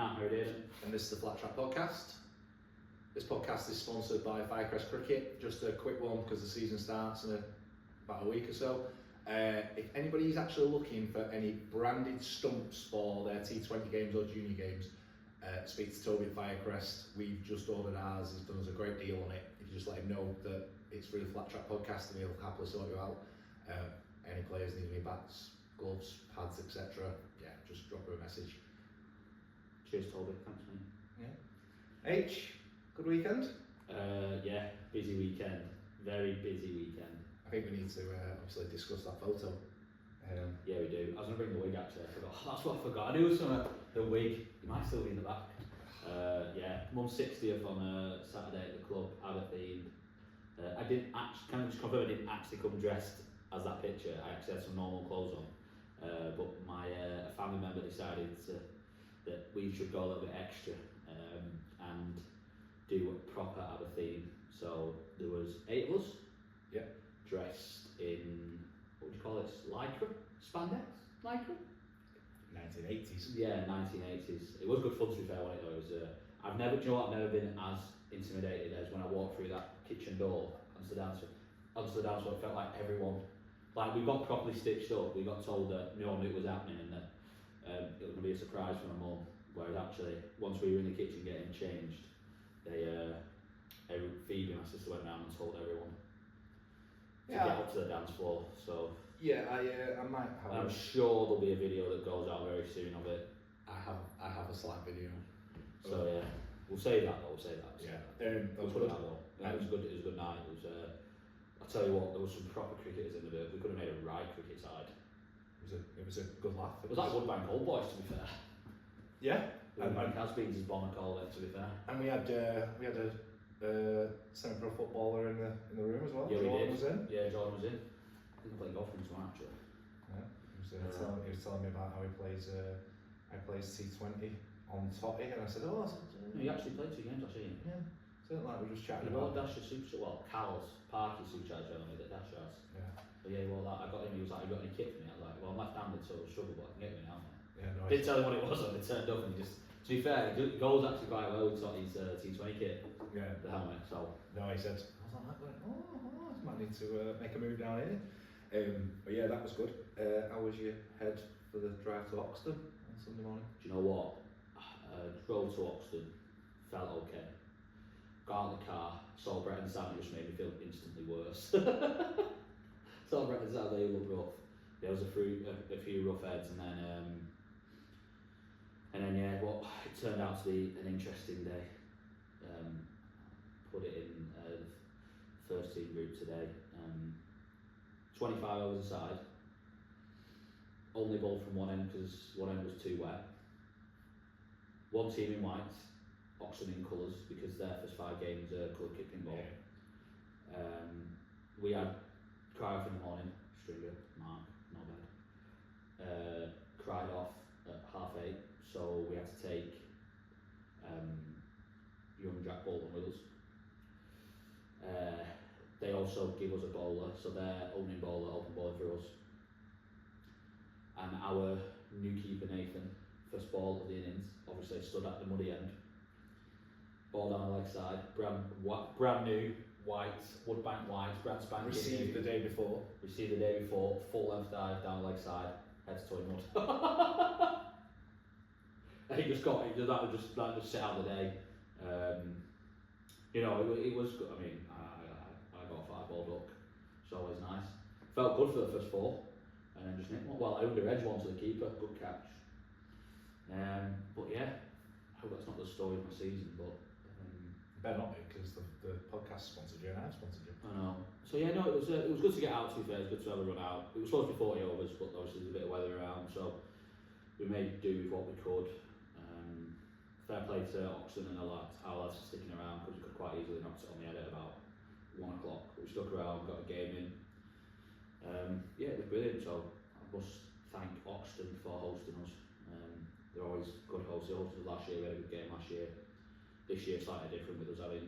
now, how are you doing? And this is the Flat Track Podcast. This podcast is sponsored by 𝗘𝗍𝗄𝗃 Cricket. Just a quick one because the season starts in about a week or so. If anybody is actually looking for any branded stumps for their T20 games or junior games, speak to Toby at 𝗘𝗍𝗄𝗃. We've just ordered ours. He's done us a great deal on it. If you just let him know that it's for the Flat Track Podcast, and he'll happily sort you out. Any players need any bats, gloves, pads, etc. Yeah, just drop her a message. Cheers, Toby. Thanks, mate. Yeah. H, good weekend? Yeah, busy weekend. Very busy weekend. I think we need to obviously discuss that photo. Yeah, we do. I was going to bring the wig actually. I forgot. That's what I forgot. I knew it was some the wig. It might still be in the back. Yeah, Mum's 60th on Saturday at the club, 𝗘𝗏𝗄𝗃. I didn't actually, can I just confirm I didn't actually come dressed as that picture. I actually had some normal clothes on. But my family member decided that we should go a little bit extra and do a proper 𝗘𝗏𝗄𝗃. So there was 8 of us. Yeah. Dressed in, what would you call it? Lycra? Spandex? Lycra? 1980s. Yeah, 1980s. It was good fun to be fair, wasn't it? It was, I've never, do you know what, I've never been as intimidated as when I walked through that kitchen door onto the dance floor. It felt like everyone, like we got properly stitched up. We got told that no one knew it was happening and that it was going to be a surprise for my mum. Whereas actually, once we were in the kitchen getting changed, Phoebe, my sister, went around and told everyone to get up to the dance floor. So yeah, I might have. I'm sure there'll be a video that goes out very soon of it. I have a slight video. So yeah, we'll say that. We'll say that. Yeah, we'll put it out though. Yeah, it was good. It was a good night. It was. I'll tell you what, there was some proper cricketers in the bit. We could have made a right cricket side. It was a good laugh. It was like 𝗘𝗏𝗃𝗃𝗃𝗃 to be fair. Yeah. 𝗘𝗏𝗃𝗃𝗃𝗃 as Bonner called it, to be fair. And we had a semi-pro footballer in the room as well. Yeah, Jordan was in. Yeah, Jordan was in. I think he played golf with him actually. Yeah. He was telling me about how he plays T20 on Totty, and I said, oh, no, he actually played 2 games last year. Yeah. So like we're just chatting about. about. 𝗘𝗏𝗃𝗃𝗃𝗃 only that Dash has. Yeah. But yeah, well, I got him. He was like, "You got any kit for me?" I was like, "Well, I'm left-handed, so I'll struggle, but I can get me now." Yeah, no. Didn't tell him what it was, and it turned up, and he just. To be fair, it goes actually quite well with Totty's T20 kit. Yeah. The helmet. So. No, he said. I was like, I might need to make a move down here. But yeah, that was good. How was your head for the drive to Oxton on Sunday morning? Do you know what? Drove to Oxton, felt okay. Got out of the car, saw Bretton Sound, just made me feel instantly worse. Saw Bretton Sound, they looked rough. There was a few rough heads, and then yeah, well, it turned out to be an interesting day. Put it in first team group today. 25 hours aside. Only ball from one end because one end was too wet. One team in white, Oxton in colours because their first 5 games are colour kicking ball. Yeah. We had cry off in the morning, Stringer, Mark, not bad. Cried off at 8:30, so we had to take young Jack Bolton with us. They also give us a bowler, so their opening bowler open bowling for us. And our new keeper Nathan, first ball of the innings, obviously stood at the muddy end. Ball down the leg side, brand new, white, Woodbank white, brand spanking. Received the day before, full length dive down the leg side, head to toe in mud. And he just got it, that just set out the day. You know, it was good. I mean, I got a 5-ball duck, it's always nice. Felt good for the first 4, and then just nicked one. Well, I under edge one to the keeper, good catch. But yeah, I hope that's not the story of my season, but. Better not be, because the podcast sponsored you and I sponsored you. I know. So yeah, no, it was good to get out, to be fair. It was good to have a run out. It was supposed to be 40 overs, but obviously there's a bit of weather around, so we made do with what we could. Fair play to Oxton and our lads for sticking around, because we could quite easily knock it on the head at about 1 o'clock. But we stuck around, got a game in. Yeah, it was brilliant, so I must thank Oxton for hosting us. They're always good hosts. They hosted us last year, we had a good game last year. This year slightly different with us having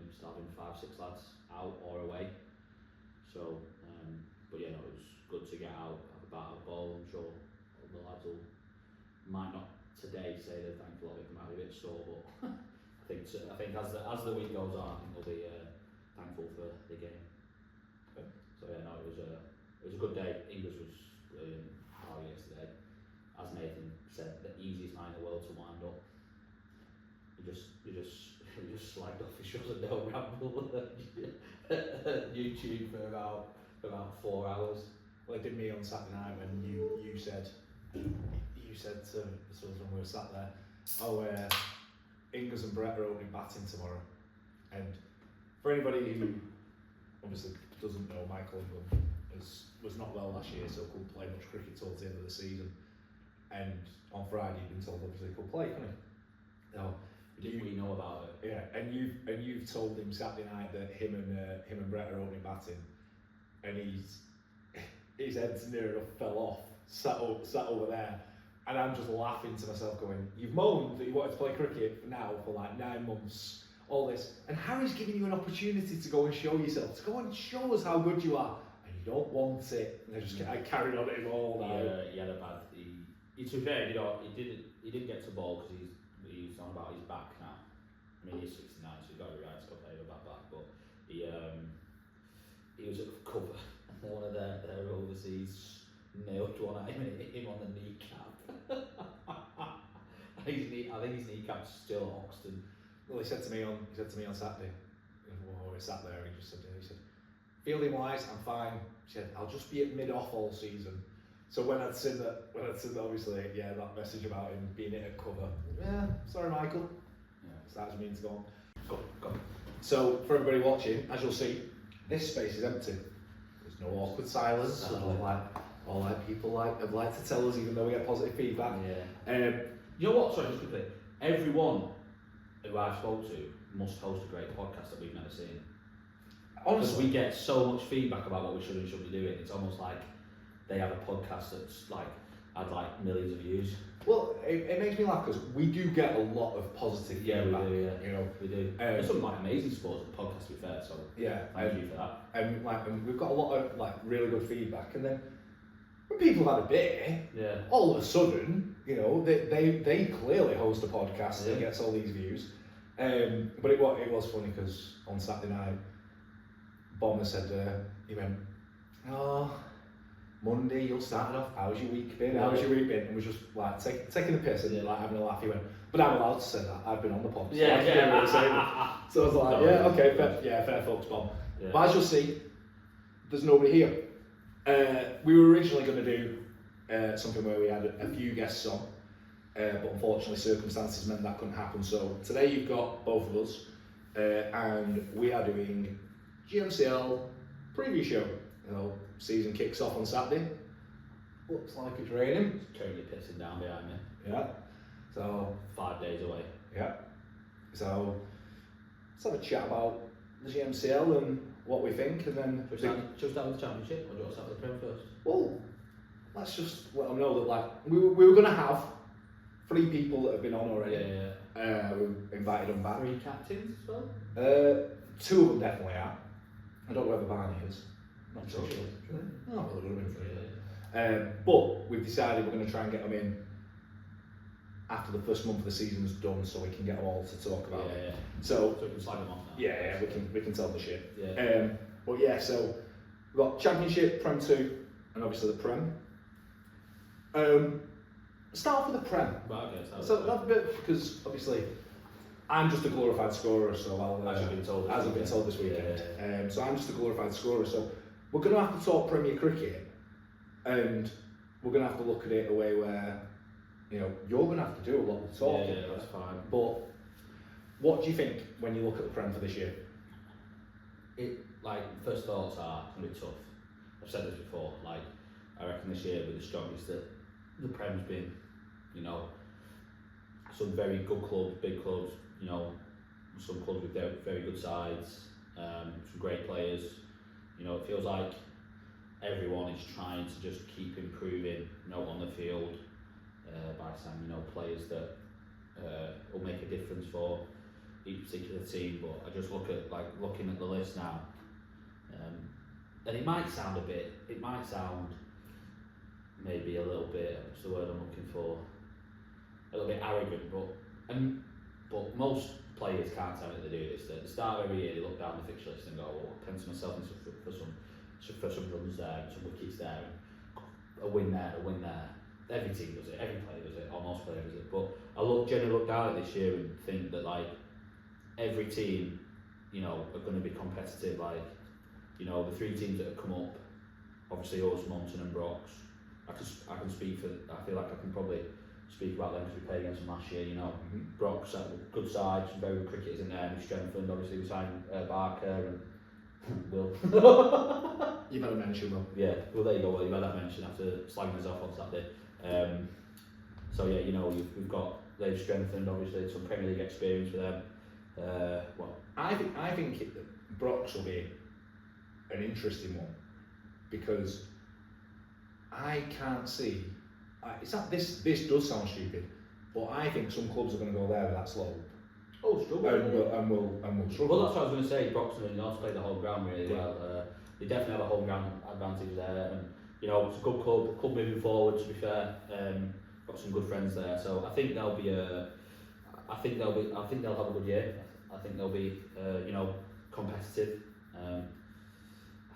5-6 lads out or away. So, but yeah, no, it was good to get out, have a bat, have a ball. I'm sure all the lads might not today say they're thankful of it. They might be a bit sore, but I think as the week goes on, I think they'll be thankful for the game. Okay. So yeah, no, it was a good day. English was brilliant yesterday. As Nathan said, the easiest night in the world to wind up. We just slagged off his shows and no ramble YouTube for about 4 hours. Well, it did me on Saturday night when you said to us when we were sat there, Ingers and Brett are opening batting tomorrow. And for anybody who obviously doesn't know, Michael England was not well last year, so couldn't play much cricket towards the end of the season. And on Friday he'd been told obviously he could play, couldn't he? No. We know about it. Yeah, and you've told him Saturday night that him and Brett are opening batting, and his head's near enough fell off, sat over there, and I'm just laughing to myself, going, "You've moaned that you wanted to play cricket now for like 9 months, all this, and Harry's giving you an opportunity to go and show yourself, to go and show us how good you are, and you don't want it." And I carried on at him all night. He had a bad. To be fair, he didn't get to ball because he's on about his back now. I mean, he's 69, so he's got to be right to go play with that back. But he was at cover, and one of their overseas nailed one at him and hit him on the kneecap. I think his kneecap's still at Oxton. Well, he said to me on Saturday, when we sat there, he said, "Fielding wise, I'm fine." He said, "I'll just be at mid-off all season." So when I'd seen that obviously, that message about him being at cover, sorry Michael, starts meaning to go on. Go on. So for everybody watching, as you'll see, this space is empty. There's no awkward silence. All like people would like to tell us, even though we get positive feedback. Yeah. You know what? Sorry, just quickly. Everyone who I've spoke to must host a great podcast that we've never seen. Honestly, because we get so much feedback about what we should and shouldn't be doing. It's almost like they have a podcast that's had millions of views. Well, it makes me laugh because we do get a lot of positive feedback. We do. Yeah. We do. There's some amazing sports podcasts, to be fair. So thank you for that. And we've got a lot of really good feedback. And then when people have had a beer, all of a sudden, they clearly host a podcast that gets all these views. But it was funny because on Saturday night, Bomber said he went, Monday, you'll start off, how's your week been? How's your week been? And was just taking the piss and having a laugh. He went, but I'm allowed to say that, I've been on the pod. So I was like, fair folks, Bob. Yeah. But as you'll see, there's nobody here. We were originally going to do something where we had a few guests on, but unfortunately circumstances meant that couldn't happen. So today you've got both of us, and we are doing GMCL preview show. Season kicks off on Saturday. Looks like it's raining. It's currently pissing down behind me. Yeah. So 5 days away. Yeah. So let's have a chat about the GMCL and what we think, and then should we start with the Championship, or do you want to start with the Prem first? Well, let's just let them know that we were going to have 3 people that have been on already. We invited them back. 3 captains as well. 2 of them definitely are. I don't know whether Barney is. Not so sure. No, well, it would have been 3. But we've decided we're going to try and get them in after the first month of the season's done, so we can get them all to talk about it. So we can slag them off now. Yeah, we can tell the shit. Yeah. But so we've got Championship, Prem 2, and obviously the Prem. Start with the Prem. Right, okay, so that's a bit, because obviously I'm just a glorified scorer, so as I've been told this weekend. So I'm just a glorified scorer, so we're going to have to talk Premier cricket, and we're going to have to look at it a way where, you're going to have to do a lot of talking. Yeah, that's fine. But what do you think when you look at the Prem for this year? First thoughts are it's going to be tough. I've said this before. I reckon this year will be the strongest that the Prem's been. Some very good clubs, big clubs. Some clubs with very good sides, some great players. It feels like everyone is trying to just keep improving, on the field by signing, players that will make a difference for each particular team. But I just looking at the list now, and it might sound maybe a little bit, what's the word I'm looking for? a little bit arrogant, but most players can't tell me that they do this. At the start of every year, they look down the fixture list and go, "Well, I'll pencil myself in for some runs there, some wickets there, and a win there, a win there." Every team does it, every player does it, or most players does it. But I generally look down at this year and think that like every team, you know, are going to be competitive. Like, you know, the 3 teams that have come up, obviously us, Monson and Brox. I can speak for. I feel like I can probably speak about them because we played against them last year. You know, Brox had a good side, some very good cricketers in there. We strengthened. Obviously, we signed Barker and Will. You've had a mention, Will. Yeah, well there you go. Well, you've had that mention after slagging us off on Saturday. So yeah, you know, they've strengthened. Obviously, some Premier League experience for them. Well, I think Brox will be an interesting one because I can't see. This does sound stupid, but I think some clubs are going to go there with that slope. Oh, struggle. And we'll struggle. Well, that's what I was going to say. Broxton and North play the home ground really well. They definitely have a home ground advantage there, and you know it's a good club moving forward. To be fair, got some good friends there, so I think they'll have a good year. I think they'll be you know, competitive. I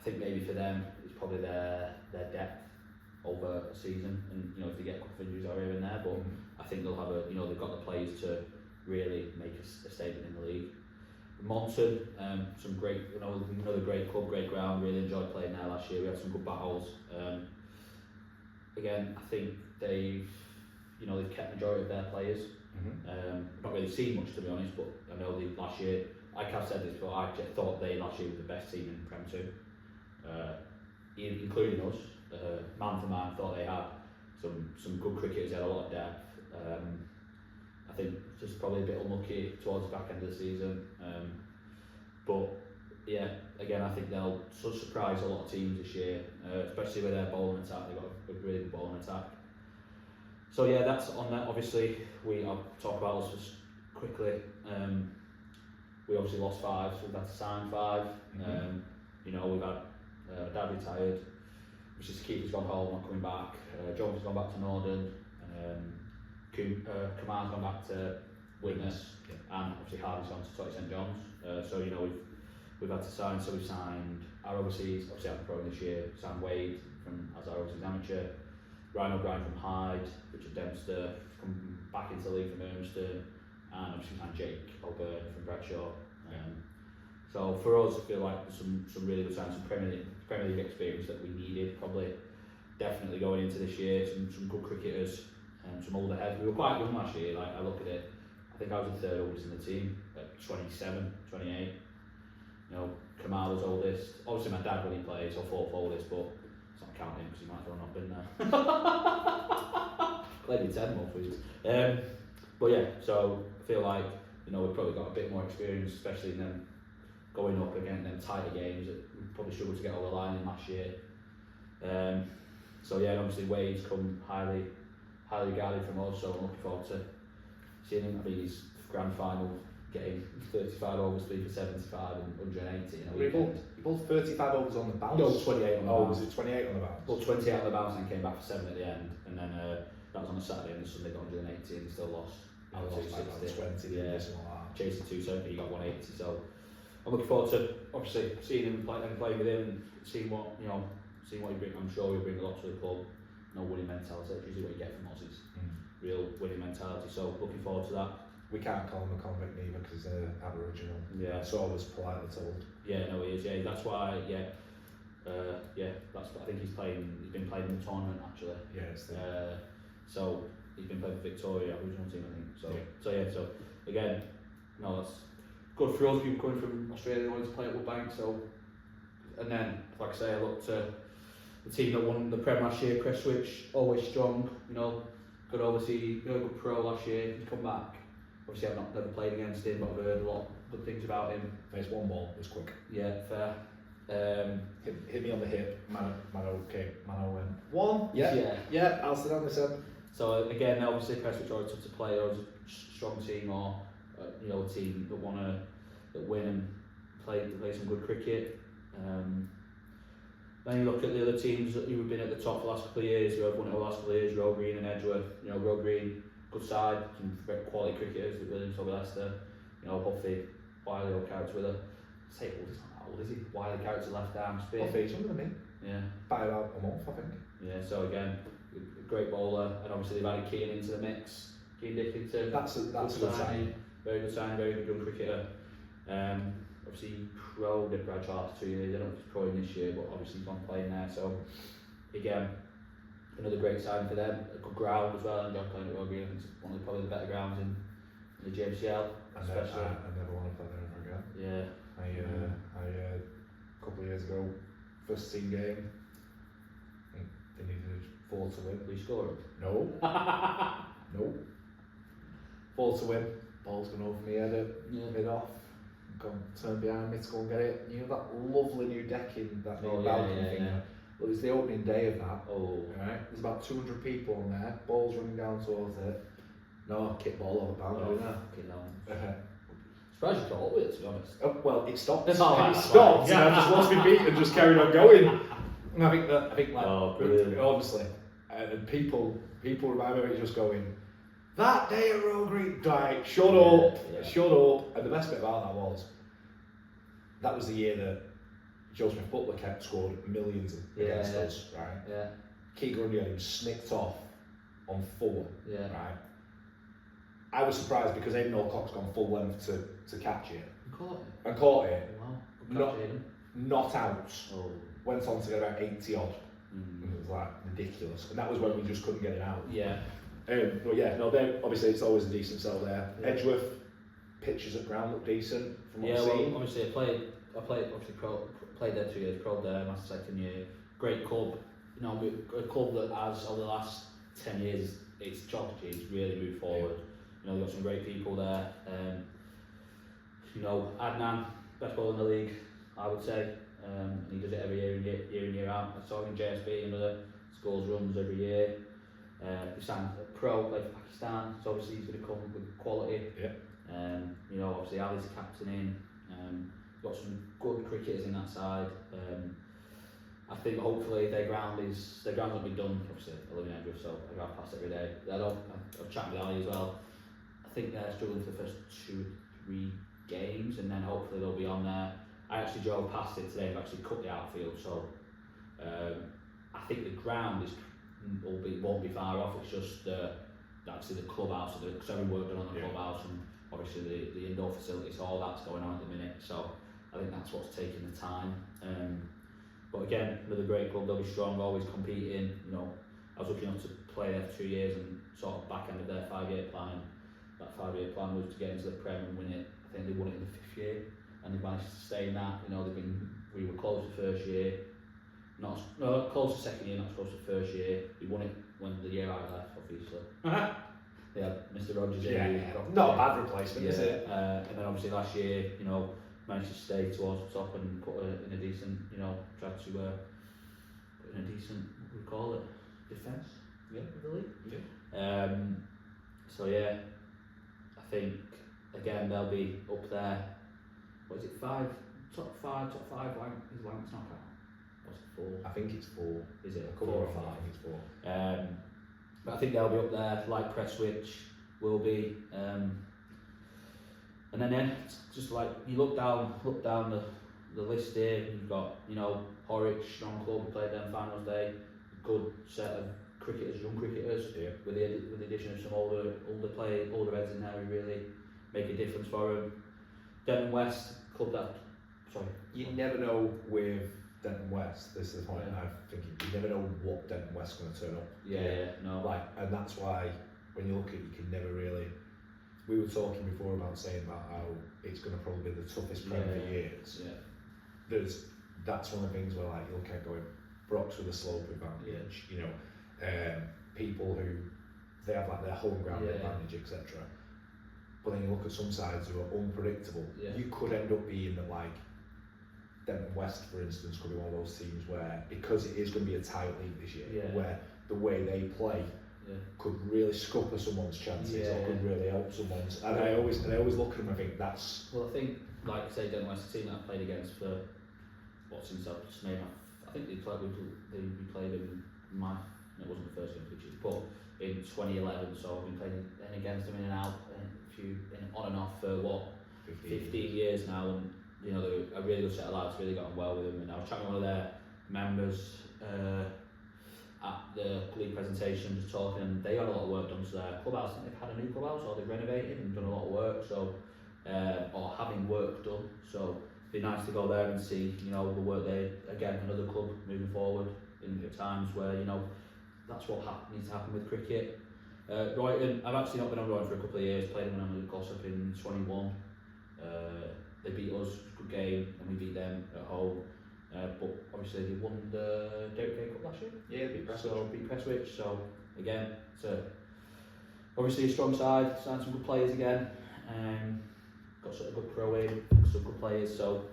think maybe for them it's probably their depth over a season, and you know, if they get a couple of injuries or here and there, but I think they'll have they've got the players to really make a statement in the league. Monson, some great, another great club, great ground. Really enjoyed playing there last year. We had some good battles. Again, I think they've kept majority of their players. Not really seen much, to be honest, but I know last year, like I've said this before, I thought they last year were the best team in Prem 2, including us. Man for man, thought they had some good cricketers. They had a lot of depth. I think just probably a bit unlucky towards the back end of the season, but yeah, again I think they'll surprise a lot of teams this year, especially with their bowling attack. They've got a really good bowling attack. So yeah, that's on that. Obviously, I'll talk about us just quickly. We obviously lost 5, so we've had to sign 5. You know, we've had Dad retired, which is 𝗘𝗍𝗶𝘀𝗃's gone home, not coming back. Jones has gone back to Norden. 𝗘𝗍𝗶𝘀𝗃's gone back to Widnes, and obviously Hardy's gone to 𝗘𝗍𝗃. So you know, we've had to sign. So we signed our overseas, obviously I'm pro this year. Signed Wade as our overseas amateur, Ryan O'Brien from Hyde, Richard Dempster come back into the league from Urmston, and obviously signed Jake O'Byrne from Bradshaw. So for us, I feel like there's some really good signs, some Premier League experience that we needed. Probably, definitely going into this year, some good cricketers. Some older heads. We were quite young last year. Like I look at it, I think I was the 3rd oldest in the team at 27, 28. You know, Kamal was oldest. Obviously my dad when he played, so 4th oldest, but it's not counting because he might as well not been there. Maybe 10 more please. But yeah, so I feel like, you know, we've probably got a bit more experience, especially in them going up against them tighter games that we probably struggled to get over the line in last year. So yeah, and obviously Wade's come highly regarded from us, so I'm looking forward to seeing him. I think his grand final, getting 35 overs, 3 for 75 and 180 in a weekend. He bowled 35 overs on the bounce? No, 28 on the bounce. Was it 28 on the bounce? Well, 28 on the bounce and came back for 7 at the end, and then that was on a Saturday, and the Sunday got 180 and he still lost. I lost by about 20, yeah, chasing 270, he got 180, so I'm looking forward to obviously seeing him play with him, and seeing what he brings. I'm sure he'll bring a lot to the club. No winning mentality, that's usually what you get from us, is real winning mentality, so looking forward to that. We can't call him a convict neither because they're Aboriginal. Yeah. So I was politely told. Yeah, no he is, yeah, that's why, that's what I think he's been playing in the tournament actually. Yeah, so he's been playing for Victoria, Aboriginal team I think, so again, no, that's good for us, people coming from Australia wanting to play at Woodbank, so, and then, like I say, I look to the team that won the Prem last year, 𝗘𝗍𝗶𝘀𝗃, always strong, you know, good overseas, good pro last year, he's come back. Obviously I've never played against him, but I've heard a lot of good things about him. First one ball was quick. Yeah, fair. Hit me on the hip, Mano went 1. Yeah, I'll sit on this end. So again, obviously 𝗘𝗍𝗶𝘀𝗃 took to play, or a strong team, or a team that win and play some good cricket. Then you look at the other teams who have been at the top for the last couple of years, who have won it the last couple of years, Roe Green and Edgeworth. You know, Roe Green good side, some very quality cricketers with Williams over Leicester. You know, Huffy, Wiley old character with her. Say old, he's not that old, is he? Wiley character left arm spin. Huffy's younger than me. Yeah. By about a month, I think. Yeah, so again, a great bowler, and obviously they've added Keane into the mix. Keane Dickinson. That's a good sign. Very good sign, very good young cricketer. Obviously pro did Bradshaw last 2 years. I don't know if he's pro in this year, but obviously he's not playing there. So again, another great sign for them. A good ground as well, and John playing at Royal Green. I think it's one of probably the better grounds in the GMCL. I never want to play there ever again. Yeah. I a couple of years ago, first team game, I think they needed 4 to win. Were you scoring? No. No. 4 to win. Ball's gone over me head, mid off. Gone, turn behind me to go and get it. You know that lovely new decking, that new balcony thing. Yeah. Well, it was the opening day of that. Oh. Right. There's about 200 people on there. Ball's running down towards it. No, kick ball over boundary now. Surprised you caught it, to be honest. Oh, well, it stopped. It stopped, and I just lost my beat and just carried on going. And I think like, obviously, and people remind me of it just going, that day at Royal Green, right, shut up. And the best bit about that was the year that 𝗘𝗽𝗶𝘀𝗃𝗃 scored millions against us, right? Yeah. Keith Grundy had him snicked off on full, right? I was surprised because Aidan Alcock's gone full length to catch it. And caught it. Wow. Not out. Oh. Went on to get about 80 odd. And it was like ridiculous. And that was when we just couldn't get it out. Yeah. But yeah, no, then obviously it's always a decent sell there. Yeah. Edgeworth pitches at ground look decent from what I've seen. Well, obviously played there 2 years, pro there, my second year. Great club. You know, a club that has over the last 10 years, its geography has really moved forward. Yeah. You know, we've got some great people there. You know, Adnan, best bowler in the league, I would say. And he does it every year in, year out. I saw him in JSB, another scores runs every year. He signed a pro, played for Pakistan, so obviously he's going to come with quality. Yeah. You know, obviously Ali's captaining. Got some good cricketers in that side. I think hopefully their ground will be done. Obviously, I live in Edgeworth, so I drive past every day. I've chatted with Ali as well. I think they're struggling for the first 2 or 3 games, and then hopefully they'll be on there. I actually drove past it today. I've actually cut the outfield, so I think the ground won't be far off. It's just actually the clubhouse, because every work done on the clubhouse, and obviously the indoor facilities, all that's going on at the minute. So I think that's what's taking the time. But again, another great club. They'll be strong, always competing. You know, I was lucky enough to play there for 2 years and sort of back end of their 5-year plan. That 5-year plan was to get into the Prem and win it. I think they won it in the 5th year, and they managed to sustain that. You know, we were close the first year, close the second year, not close the first year. We won it when the year I left, obviously. Yeah, Mr. Rogers. Not a bad replacement, is it? And then obviously last year, you know, managed to stay towards the top and put in a decent, you know, tried to put in a decent, what we call it, defence. Yeah, of the league. Yeah. So yeah, I think again they'll be up there. What is it? Top five. Is Lancs not out? What's it, 4? I think it's 4. Is it 4 or 5? I think it's 4. But I think they'll be up there, like Prestwich will be. And then just like you look down the list here, you've got, you know, Horwich, strong club, who played them finals day, good set of cricketers, young cricketers, with the addition of some older heads in there who really make a difference for them. Denton West, club that, you never know with Denton West, this is the point I'm thinking, you never know what Denton West's going to turn up. No. Like, and that's why when you look at it, you can never really. We were talking before about saying about how it's going to probably be the toughest Prem for years. Yeah. That's one of the things where like you look at going Brock's with a slope advantage, you know, people who they have like their home ground advantage, etc. But then you look at some sides who are unpredictable. Yeah. You could end up being that like Denton West, for instance, could be one of those teams where, because it is going to be a tight league this year, where the way they play could really scupper someone's chances or could really help someone's. And I always look at them and think that's. Well, I think, like I say, Denton West, the team that I played against for since I just made I think we played in my and it wasn't the first game for the Chiefs, but in 2011, so I've been playing in against them in and out, and on and off for what, 15 years now, and you know, they're a really good set of lads, really got on well with them, and I was chatting with one of their members at the league presentation, just talking, and they had a lot of work done to their clubhouse. I think they've had a new clubhouse, or they've renovated and done a lot of work, so or having work done, so it'd be nice to go there and see, you know, the work they, again, another club moving forward in times where, you know, that's what needs to happen with cricket. Royton, I've actually not been on Royton for a couple of years, played when I was at Glossop in 21. They beat us, good game, and we beat them at home. But obviously they won the 𝗘𝗶𝗀𝗃𝗃 Cup last year. Yeah, beat Ipswich. So beat Ipswich. So again, it's obviously a strong side. Signed some good players again. Got sort of good pro in, some good players. So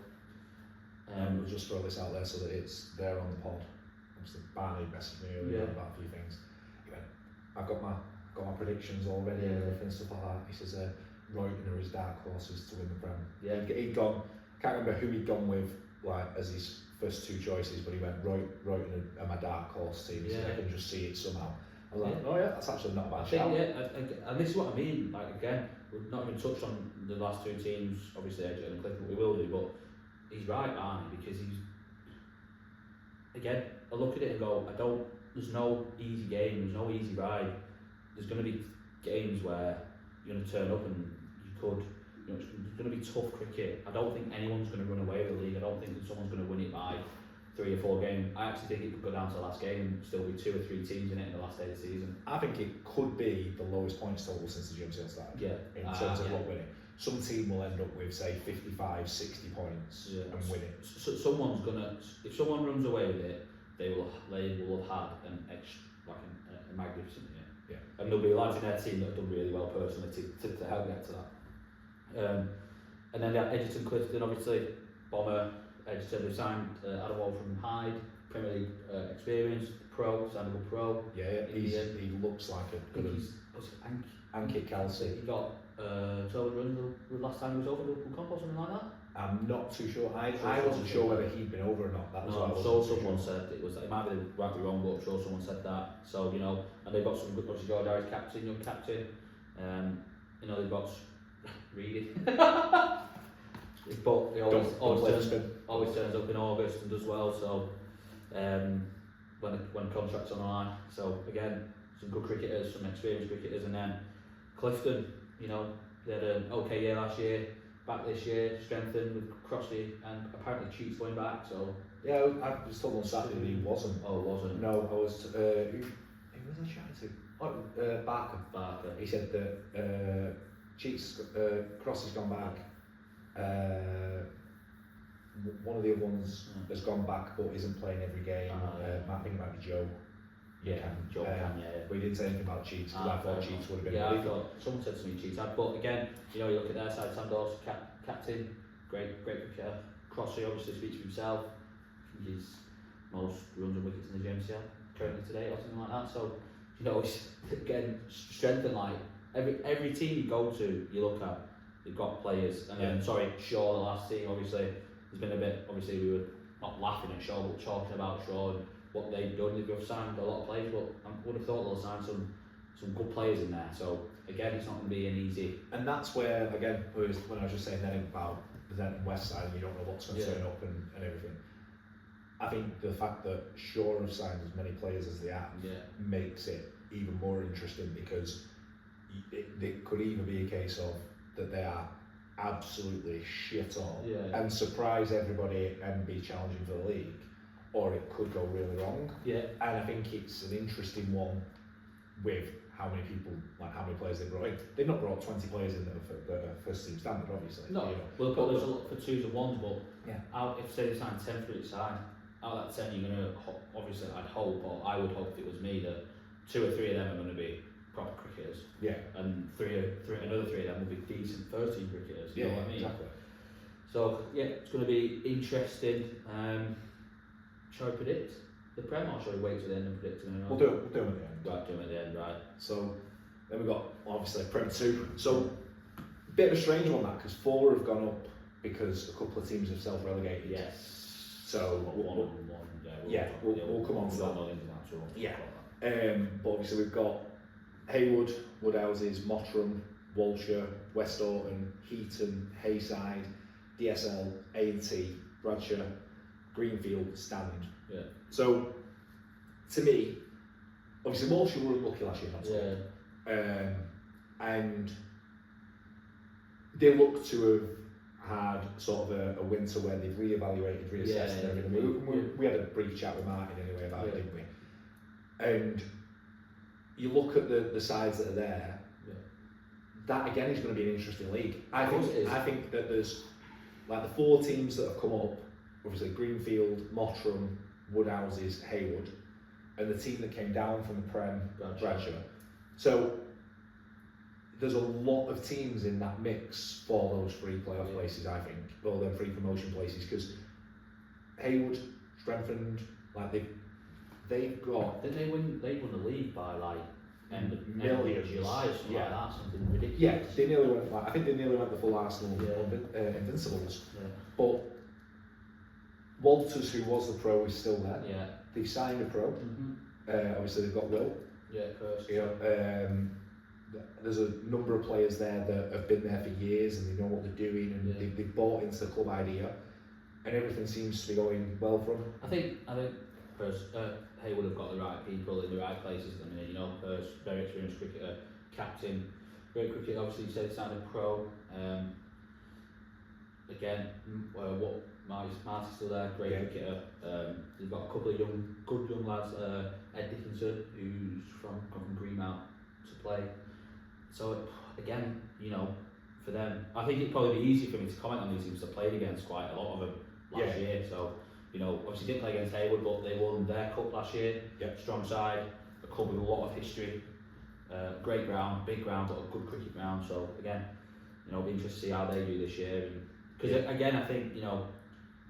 we'll just throw this out there so that it's there on the pod. Obviously, Barney messaged me earlier about a few things. He went, I've got my predictions already and everything, stuff like that. He says Royton are his dark horses to win the Prem. Yeah, he'd gone. Can't remember who he'd gone with, like as his first two choices, but he went Royton are my dark horse team. So I can just see it somehow. I was like, oh yeah, that's actually not a bad shout. And this is what I mean. Like again, we've not even touched on the last two teams. Obviously, Edge and Clifton, we will do, but he's right, Barney, because he's again. I look at it and go, there's no easy game, there's no easy ride. There's going to be games where you're going to turn up and you could, you know, it's going to be tough cricket. I don't think anyone's going to run away with the league. I don't think that someone's going to win it by 3 or 4 games. I actually think it could go down to the last game and still be 2 or 3 teams in it in the last day of the season. I think it could be the lowest points total since the GMCL started. Yeah. In terms of what winning. Some team will end up with, say, 55, 60 points and win it. So someone's going to, if someone runs away with it, they will have had a magnificent year. Yeah. And there'll be lads in their team that have done really well personally to help get to that. And then Edgerton, Clifton, obviously, Bomber, Edgerton, they've signed Adam Wall from Hyde, Premier League experience, pro, signed a good pro. Yeah, he looks like a good 𝗘𝗽𝗃𝗀𝗃. He got 12 runs the last time he was over Liverpool Comp or something like that. I'm not too sure. I wasn't sure whether he'd been over or not. That was I'm sure someone said it was. It might be right or wrong, but I'm sure someone said that. So you know, and they've got some good. Obviously, George Harris, captain, young captain. You know, they've got Reedy. But he always turns up in August and does well. So when contracts on the line. So again, some good cricketers, some experienced cricketers, and then Clifton. You know, they had an okay year last year. Back this year, strengthened with Crossley and apparently 𝗘𝗽𝗃𝗃𝗃 going back. So yeah, I was told on Saturday that he wasn't. Oh, wasn't? No, I was. Who was I chatting to? Oh, Barker. He said that Crossley's gone back. One of the other ones has gone back but isn't playing every game. I think it might be Joe. Joe can. But he didn't say anything about 𝗘𝗽𝗃𝗃 because I thought 𝗘𝗽𝗃𝗃 would have been. Yeah, I thought someone said to me 𝗘𝗃𝗃, but again, you know, you look at their side, Sam Dawes, captain, great cricketer. Crossley obviously speaks for himself. I think he's most runs and wickets in the GMCL currently today or something like that. So, you know, it's, again, strength and like every team you go to, you look at, they've got players. And then, Shaw, the last team, obviously, there's been a bit, obviously we were not laughing at Shaw, but talking about Shaw and what they've done. They've signed a lot of players, but I would have thought they'll sign some good players in there. So again, it's not going to be an easy. And that's where, again, when I was just saying then about the Denton West side, and you don't know what's going to turn up and everything. I think the fact that Shaw have signed as many players as they have makes it even more interesting, because it could either be a case of that they are absolutely shit on and surprise everybody and be challenging for the league, or it could go really wrong. Yeah. And I think it's an interesting one with how many people, like how many players they brought in. They've not brought 20 players in that are first team standard, obviously. No, you know. well, there's a lot for 2s and 1s, but if say they signed 10 for each side, out of that 10 you're going to, obviously I'd hope, or I would hope if it was me, that 2 or 3 of them are going to be proper cricketers. Yeah. And another 3 of them will be decent first team cricketers, you know what I mean? Exactly. So yeah, it's going to be interesting. Shall we predict the Prem, or shall we wait till the end and predict it? We'll do them at the end. Right, do them at the end, right. So then we've got obviously Prem 2. So a bit of a strange one that, because 4 have gone up because a couple of teams have self-relegated. Yes. So we'll come on to that. Yeah. But obviously we've got Haywood, Woodhouses, Mottram, Walsher, West Orton, Heaton, Hayside, DSL, A&T, Bradshaw, Greenfield, Stand. Yeah. So, to me, obviously Walsher were unlucky last year, not Yeah. and they look to have had sort of a winter where they've reevaluated, reassessed and everything. We had a brief chat with Martin anyway about it, didn't we? And you look at the sides that are there, that again is going to be an interesting league. I think that there's like the 4 teams that have come up, obviously Greenfield, Mottram, Woodhouses, Haywood, and the team that came down from the Prem, Bradshaw. So there's a lot of teams in that mix for those 3 playoff places, I think, or them 3 promotion places, because Haywood strengthened, like they've got. Didn't they won the league by like end of July or something like that, something ridiculous. Yeah, they nearly went. I think they nearly went the full Arsenal Invincibles. Yeah. But Walters, who was the pro, is still there. Yeah. They've signed a pro. Obviously, they've got Will. Yeah, of course. There's a number of players there that have been there for years and they know what they're doing, and they've bought into the club idea, and everything seems to be going well for them. I think Haywood have got the right people in the right places at the minute. You know, first, very experienced cricketer, captain, great cricketer. Obviously, you said signed a pro. Again, Marty's still there, great cricketer. They've got a couple of good young lads. Ed Dickinson, who's come from Greenmount to play. So again, you know, for them, I think it'd probably be easy for me to comment on these teams. I played against quite a lot of them last year. So, you know, obviously didn't play against Haywood, but they won their cup last year. Strong side, a club with a lot of history. Great ground, big ground, but a good cricket ground. So again, you know, it'll be interesting to see how they do this year. Because again, I think, you know,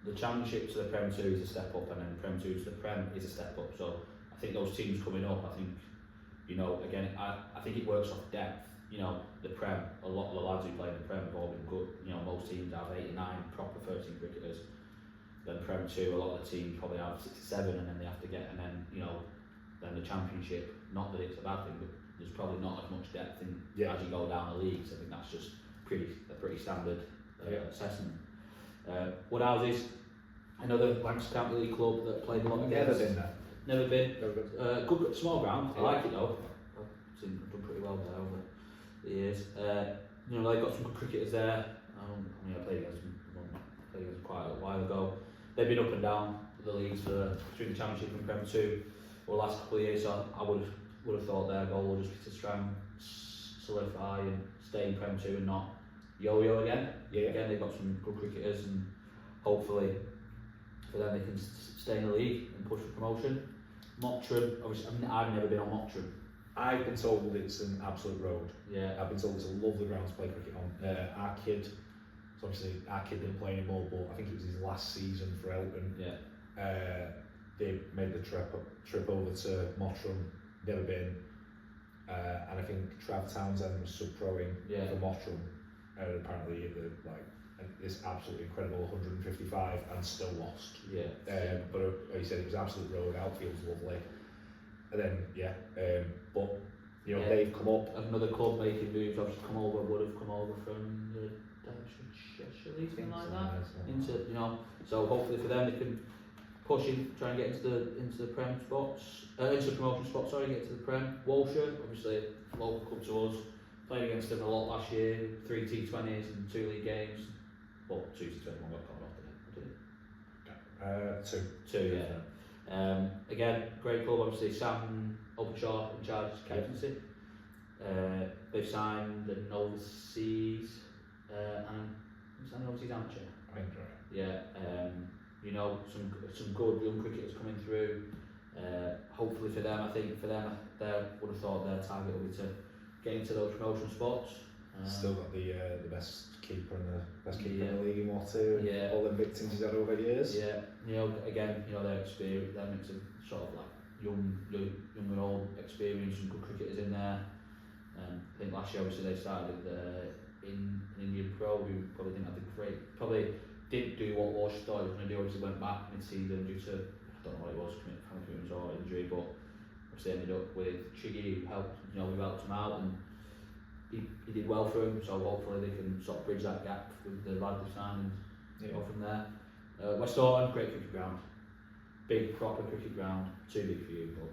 the Championship to the Prem 2 is a step up, and then the Prem 2 to the Prem is a step up. So I think those teams coming up, I think, you know, again, I think it works off depth. You know, the Prem, a lot of the lads who play in the Prem have all been good. You know, most teams have 8 or 9 proper 13 cricketers. Then Prem 2, a lot of the teams probably have 6 or 7, and then they have to get, and then, you know, then the Championship, not that it's a bad thing, but there's probably not as much depth in as you go down the leagues. I think that's just a pretty standard assessment. Woodhouses, another Lancaster County League club that played a lot against. Never been. Good small ground. I like it though. I've done pretty well there over the years. You know, they've got some good cricketers there. I played against them. Quite a while ago. They've been up and down the leagues between the Championship and Prem 2 over the last couple of years. So I would have thought their goal would just be to try and solidify and stay in Prem 2 and not yo-yo again. Again, they've got some good cricketers, and hopefully for them they can stay in the league and push for promotion. Mottram, obviously, I've never been on Mottram. I've been told it's an absolute road. Yeah. I've been told it's a lovely ground to play cricket on. Our kid didn't play anymore, but I think it was his last season for Elton. They made the trip over to Mottram, never been, and I think Trav Townsend was sub-proing for Mottram, and apparently this absolutely incredible 155 and still lost. But he said it was absolute road, outfield's lovely, and then but you know they've come up. Another club making moves, obviously would have come over from the something like that. Into, you know, so hopefully for them they can push in, try and get into the Prem spots, into the promotion spots. Get to the Prem. Walsher, obviously local club to us. Played against them a lot last year. 3 T20s and 2 league games. Well, 2 T20, one got cut off, did it? 2. Yeah. Again, great club. Obviously, Sam Openshaw in charge of captaincy. They've signed an overseas and overseas amateur. You know, some good young cricketers coming through. Hopefully for them, they would have thought their target would be to get into those promotion spots. Still got the best keeper and the best keeper in the league in War 2. All the victims he's had over years. You know, again, you know, their experience, their mix of sort of like young and old experience and good cricketers in there. I think last year obviously they started in Indian Pro, who probably didn't do what Walsh thought he was going to do. Obviously went back mid-season due to, I don't know what it was, commitment or injury, but obviously ended up with Chiggy, who helped, we helped him out, and he did well for him, so hopefully they can sort of bridge that gap with the lad they signed and go from there. West Orton, great cricket ground. Big, proper cricket ground, too big for you, but...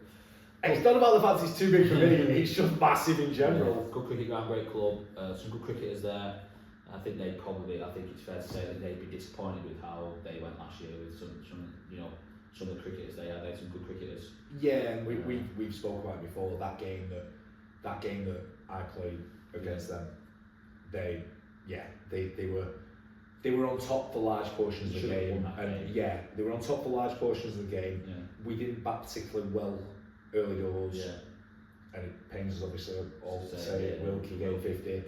It's not about the fact it's too big for me, it's just massive in general. Good cricket ground, great club, some good cricketers there. I think it's fair to say that they'd be disappointed with how they went last year with some of the cricketers they had some good cricketers. Yeah, and we've spoken about it before, that game that I played against them, they were on top for large portions of the game, and they were on top for large portions of the game. Yeah. We didn't bat particularly well early doors, and it pains us obviously all to say Wilkie gave 50.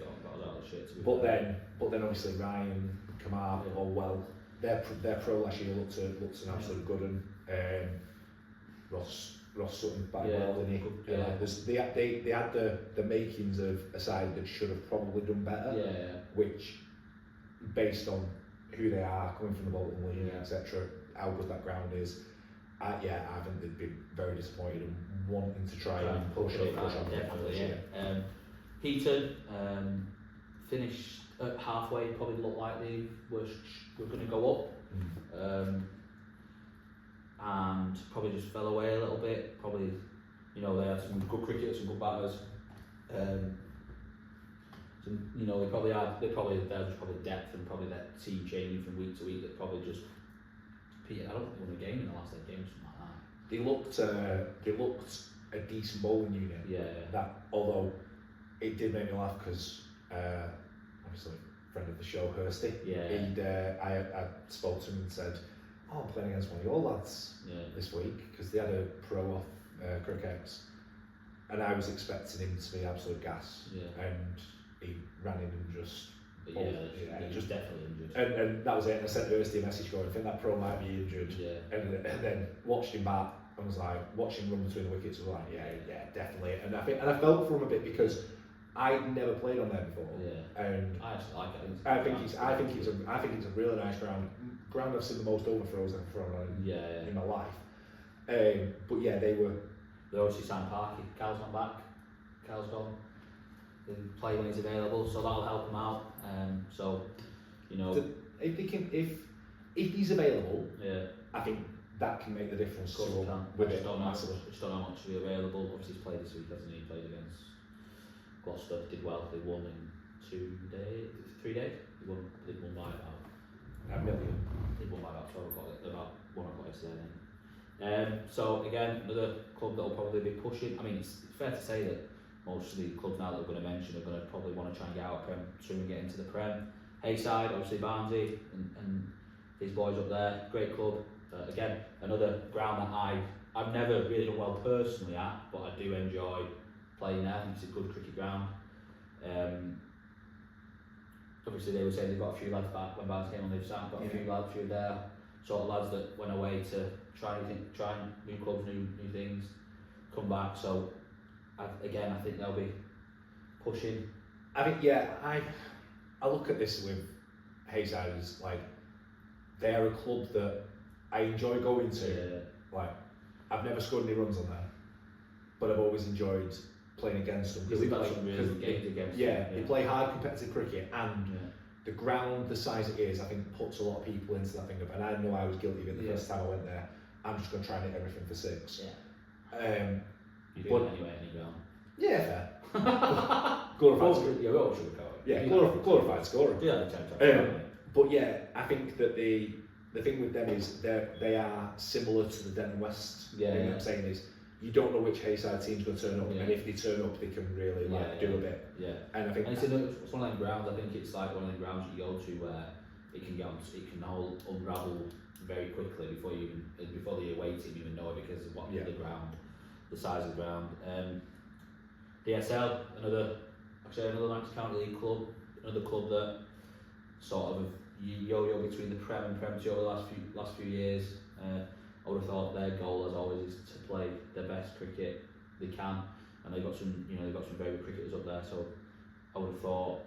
But then obviously Ryan, 𝗘𝗶𝗀𝗃𝗃, all well. Their pro last year looked an absolute good one. Ross Sutton back well, didn't he? They had the makings of a side that should have probably done better. Which, based on who they are, coming from the Bolton League, etc., how good that ground is, I think they'd be very disappointed and wanting to try and push on. Definitely, Heaton finished at halfway, probably looked like they were going to go up, and probably just fell away a little bit. Probably, they had some good cricketers, some good batters. There was probably depth and probably that team changing from week to week that probably just. I don't think they won a game in the last 8 games, something like that. They looked a decent bowling unit. That, although it did make me laugh because obviously friend of the show, 𝗘𝗽𝗶𝘀𝗍. I spoke to him and said, I'm playing against one of your lads this week, because they had a pro off cricket, and I was expecting him to be absolute gas, and he ran in and just just definitely injured. And that was it. And I sent 𝗘𝗍𝗶𝘀𝗍 a message going, I think that pro might be injured. And then watched him back and was like, watching him run between the wickets, was like, definitely. And I felt for him a bit because I'd never played on there before. And I actually like it. I think it's a really nice ground. Ground I've seen the most overthrows I've thrown on in my life. But they obviously signed Parky. Cal's not back. Cal's gone. He'll play when he's available, so that'll help him out. If he's available, I think that can make the difference. I just don't know how much will be available. Obviously, he's played this week, hasn't he? He played against Gloucester, did well. They won in 3 days. They won by about $1 million. They won by about 12 o'clock, about 1 o'clock yesterday. So again, another club that will probably be pushing. I mean, it's fair to say that most of the clubs now that we're going to mention are going to probably want to try and get out of Prem, soon and get into the Prem. Hayside, obviously 𝗍𝗵𝗍𝗃𝗍 and these boys up there, great club. Again, another ground that I've never really done well personally at, but I do enjoy playing there. I think it's a good cricket ground. Obviously they were saying they've got a few lads back when Barnes came on, they've got a few lads, few there, sort of lads that went away to try new clubs, new things, come back. So I think they'll be pushing. I think I look at this with Hayside as like they're a club that I enjoy going to. Like I've never scored any runs on there, but I've always enjoyed playing against them because they play hard competitive cricket, and the ground, the size it is, I think puts a lot of people into that thing. And I know I was guilty of it the first time I went there. I'm just going to try and hit everything for 6. You do it anyway, any ground. Yeah, fair. Glorified scorer. Glorified scorer. But I think that the thing with them is they are similar to the Denton West. What I'm saying is, you don't know which Hayside team's going to turn up, and if they turn up, they can really do a bit. And I think it's one of them grounds. I think it's like one of them grounds you go to where it can all unravel very quickly before the away team even know it, because of what the ground, the size of the ground. DSL, another Manchester County League club, another club that sort of yo-yo between the Prem and Prem 2 over the last few years. I would have thought their goal, as always, is to play their best cricket they can, and they've got some very good cricketers up there. So I would have thought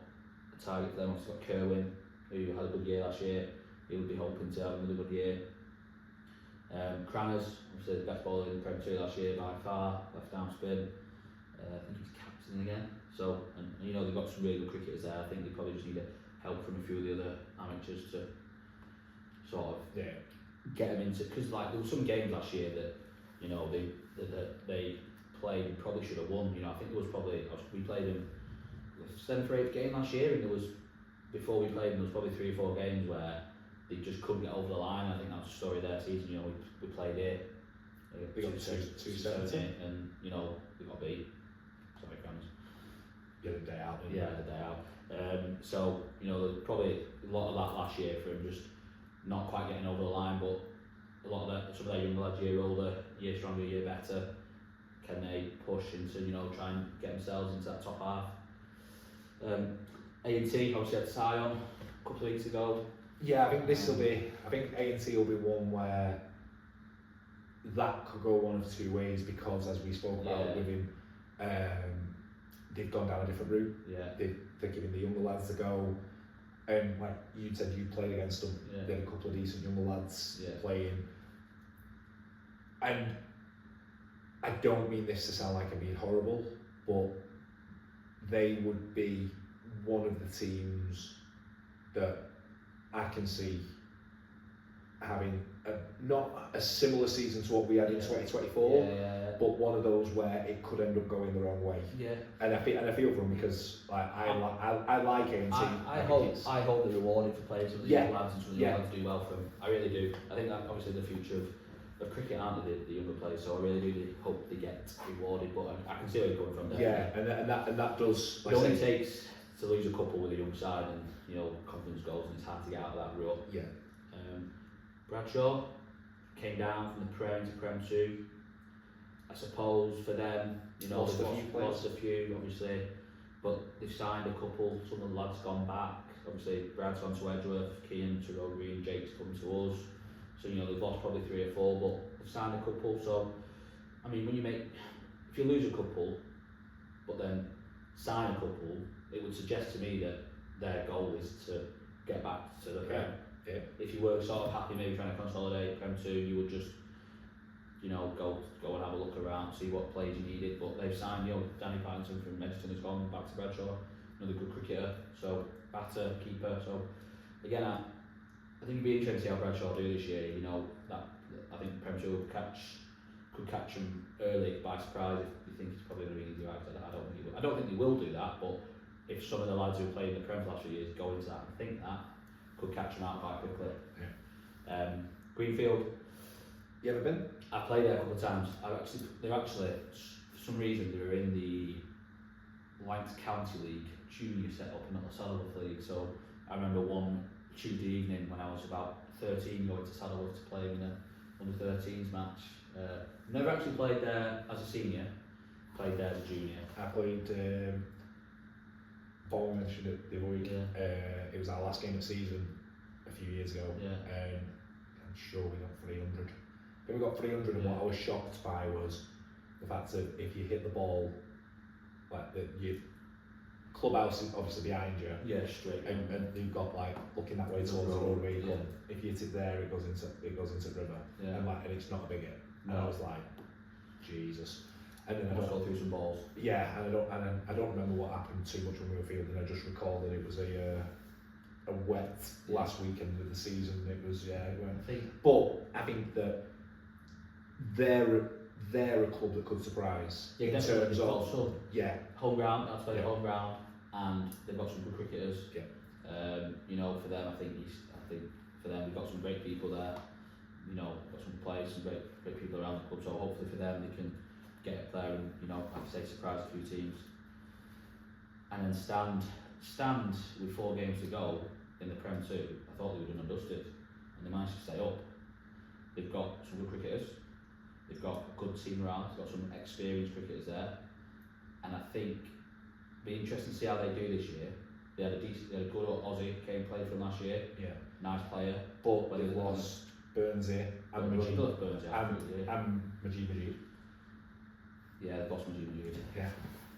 a target for them. Obviously got 𝗘𝗍𝗶𝗀𝗃𝗃, who had a good year last year. He would be hoping to have another good year. Cranners, obviously the best bowler in the Premier 2 last year by far, left arm spin. I think he's captain again. So, and you know, they've got some really good cricketers there. I think they probably just need help from a few of the other amateurs to sort of get them into, because like there were some games last year that, you know, they played and probably should have won. You know, I think there was probably, we played them the 7th or 8th game last year, and there was, before we played them, there was probably 3 or 4 games where they just couldn't get over the line. I think that was the story of their season. You know, we played it. We got 270, and you know, we got beat. Sorry, fans. Yeah, the day out. Yeah, the day out. So you know, there's probably a lot of that last year for him, just not quite getting over the line. But a lot of that, some of their young lads, year older, year stronger, year better, can they push into, you know, try and get themselves into that top half? A&T obviously had Sion a couple of weeks ago. Yeah, I think this will be. I think A&T will be one where that could go one of 2 ways, because as we spoke about with him, they've gone down a different route. Yeah. They're giving the younger lads a go. And like you said, you played against them. Yeah. They had a couple of decent younger lads playing. And I don't mean this to sound like I'm being horrible, but they would be one of the teams that I can see having not a similar season to what we had in 2024, but one of those where it could end up going the wrong way. Yeah. And I feel for them, because like I like A&T. I hope they're rewarded for playing some of the young lads, and some of the young lads do well for them. I really do. I think that obviously the future of cricket, aren't they, the younger players? So I really do hope they get rewarded. But I can see where you're coming from there. Yeah, and that does. It only takes to lose a couple with a young side, and you know, confidence goes, and it's hard to get out of that rut. Yeah. Bradshaw came down from the Prem to Prem 2. I suppose for them, you know, they've lost a few, obviously, but they've signed a couple. Some of the lads gone back. Obviously, Brad's gone to Edgeworth, Keane to Rotary, and Jake's come to us. So you know, they've lost probably 3 or 4, but they've signed a couple. So I mean, if you lose a couple, but then sign a couple, it would suggest to me that their goal is to get back to the Prem. Yeah. If you were sort of happy maybe trying to consolidate Prem 2, you would just, you know, go and have a look around, see what players you needed. But they've signed, you know, Danny Parkinson from Edgerton has gone back to Bradshaw, another good cricketer, so batter, keeper. So again, I think it'd be interesting to see how Bradshaw do this year. You know, that I think Prem 2 could catch him early by surprise if you think it's probably going to be easy. I don't think they will do that, but if some of the lads who played in the Prem for the last few years go into that and think that, could catch them out quite quickly. Yeah. Greenfield. You ever been? I've played there a couple of times. They're actually, for some reason, they were in the Lancs County League junior set up, not the Saddleworth League. So I remember one Tuesday evening when I was about 13 going to Saddleworth to play in a under-13s match. Never actually played there as a senior. Played there as a junior. I played. Paul mentioned it the other week. Yeah. It was our last game of the season a few years ago. Yeah. I'm sure we got 300. I think we got 300, and what I was shocked by was the fact that if you hit the ball, like your clubhouse is obviously behind you. Yeah, straight. And you've got like looking that way towards the road where you come. If you hit it there, it goes into the river. Yeah. And it's not a big hit. And I was like, Jesus. And then I go through some balls. Yeah, and I don't remember what happened too much when we were fielding. I just recall that it was a wet last weekend of the season. It was But I think that they're a club that could surprise in terms of home ground. That's why home ground, and they've got some good cricketers. Yeah. You know, for them, I think for them we've got some great people there. You know, got some players, some great people around the club. So hopefully for them they can get up there and, you know, like I say, surprise a few teams. And then stand with 4 games to go in the Prem 2. I thought they were done and dusted, and they managed to stay up. They've got some good cricketers. They've got a good team around. They've got some experienced cricketers there, and I think it'll be interesting to see how they do this year. They had a good Aussie came and played for them last year. Yeah, nice player. But it was 𝗘𝗍𝗄𝘃 and 𝗦𝗵cie𝘄. Yeah, the boss 𝗦𝗵cie𝘄. Yeah.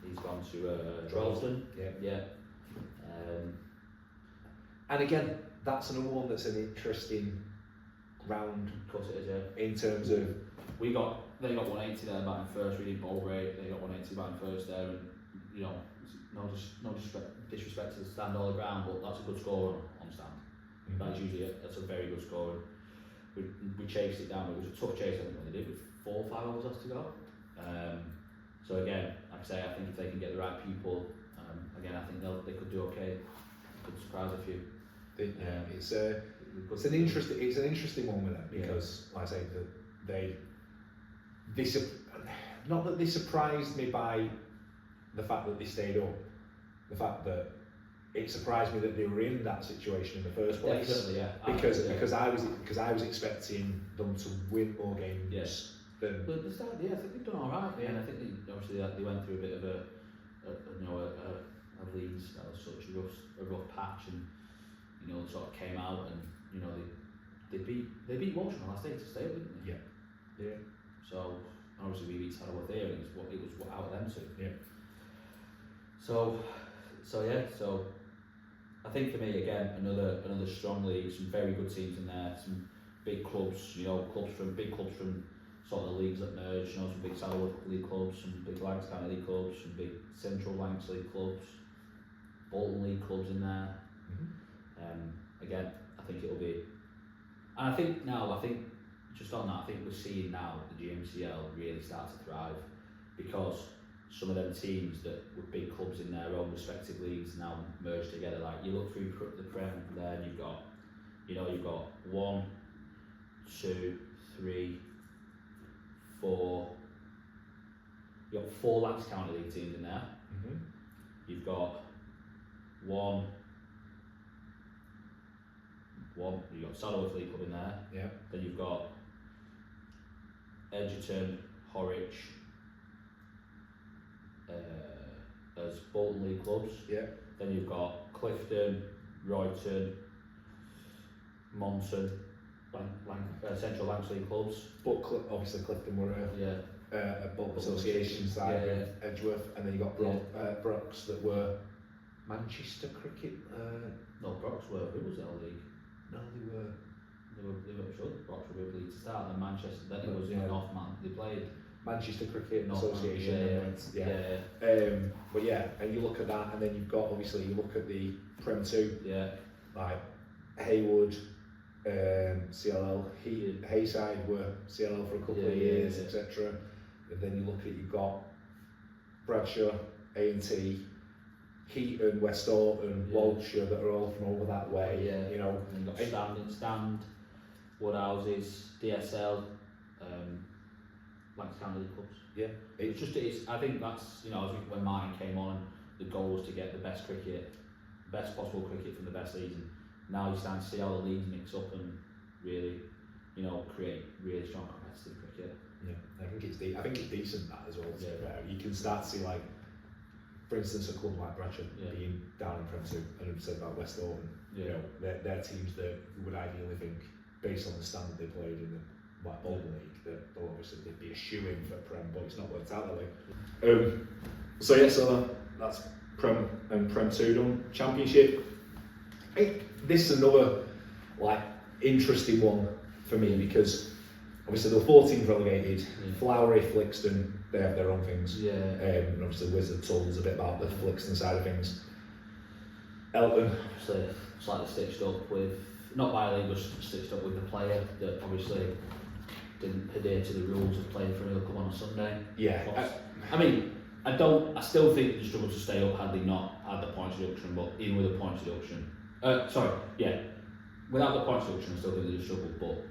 He's gone to Charleston. Yeah. And again, that's another one that's an interesting round Of course it is, yeah. in terms of They got 180 there batting first, really bowl rate. They got 180 batting first there, and you know, no disrespect to the stand all the ground, but that's a good score on stand. That's usually that's a very good score. We chased it down. It was a tough chase, I think, when they did, with 4 or 5 overs left to go. So again, like I say, I think if they can get the right people, again, I think they could do okay. Could surprise a few. It's an interesting one with them because, like I say, not that they surprised me by the fact that they stayed up, the fact that it surprised me that they were in that situation in the first place. Definitely, yeah. Because I was expecting them to win more games. Yes. Than But the start, I think they've done all right. Yeah, and I think they went through a bit of a Leeds that was such a rough patch, and you know, sort of came out, and you know, they beat Walsh on the last day to stay up, didn't they? Yeah. So obviously we beat 𝗘𝗶𝘀𝗃, and it was out of them two. Yeah. So I think for me, again, another strong league, some very good teams in there, some big clubs, you know, big clubs from sort of the leagues that merge, you know, some big Saddleworth League clubs, some big Lancs County League clubs, some big Central Lancs League clubs, Bolton League clubs in there. Again, I think it'll be, and I think just on that, I think we're seeing now the GMCL really start to thrive, because some of them teams that were big clubs in their own respective leagues now merge together. Like you look through the Prem there, and you've got 1, 2, 3, 4. You've got 4 Lancs County League teams in there. You've got you've got Saddleworth League Club in there. Yeah. Then you've got Edgerton, Horwich, as Bolton League clubs. Yeah. Then you've got Clifton, Royton, Monson, Central Lancs League clubs. But obviously Clifton were a Bolton Association side of Edgeworth, and then you got Brooks that were Manchester Cricket. No, Brooks were. Who was their league? No, they were. They were sure Brooks were a league to start, and then Manchester. Then it was Northman. They played Manchester Cricket Northman, Association. But yeah, and you look at that, and then you've got, obviously you look at the Prem 2. Yeah. Like Haywood, CLL, Hayside were CLL for a couple of years, etc. And then you look at, you've got Bradshaw, A&T, Heaton, West Orton, Walsher, that are all from over that way. You know, and you've got Stand, Woodhouses, DSL, Lancs County League clubs. Yeah. I think that's, you know, when Martin came on, the goal was to get the best possible cricket from the best season. Now you're starting to see how the leagues mix up and really, you know, create really strong competitive cricket. Yeah, I think it's decent that as well. Yeah. You can start to see, like, for instance, a club like Bradshaw being down in Prem 2, and I've said about West Orton. You know, they're teams that you would ideally think, based on the standard they played in the Bolton League, that they'll obviously they'd be a shoe-in for Prem, but it's not worked out that way. So that's Prem and Prem 2 done. Championship. This is another interesting one for me, because obviously there were 4 teams relegated. Flowery, Flixton, they have their own things. And obviously Wizard told us a bit about the Flixton side of things. Elton, obviously slightly stitched up with, not by the league, but stitched up with the player that obviously didn't adhere to the rules of playing for another club on a Sunday. I still think they struggled to stay up had they not had the points reduction, but even with the points reduction, without the points reduction, I still think they just struggled, but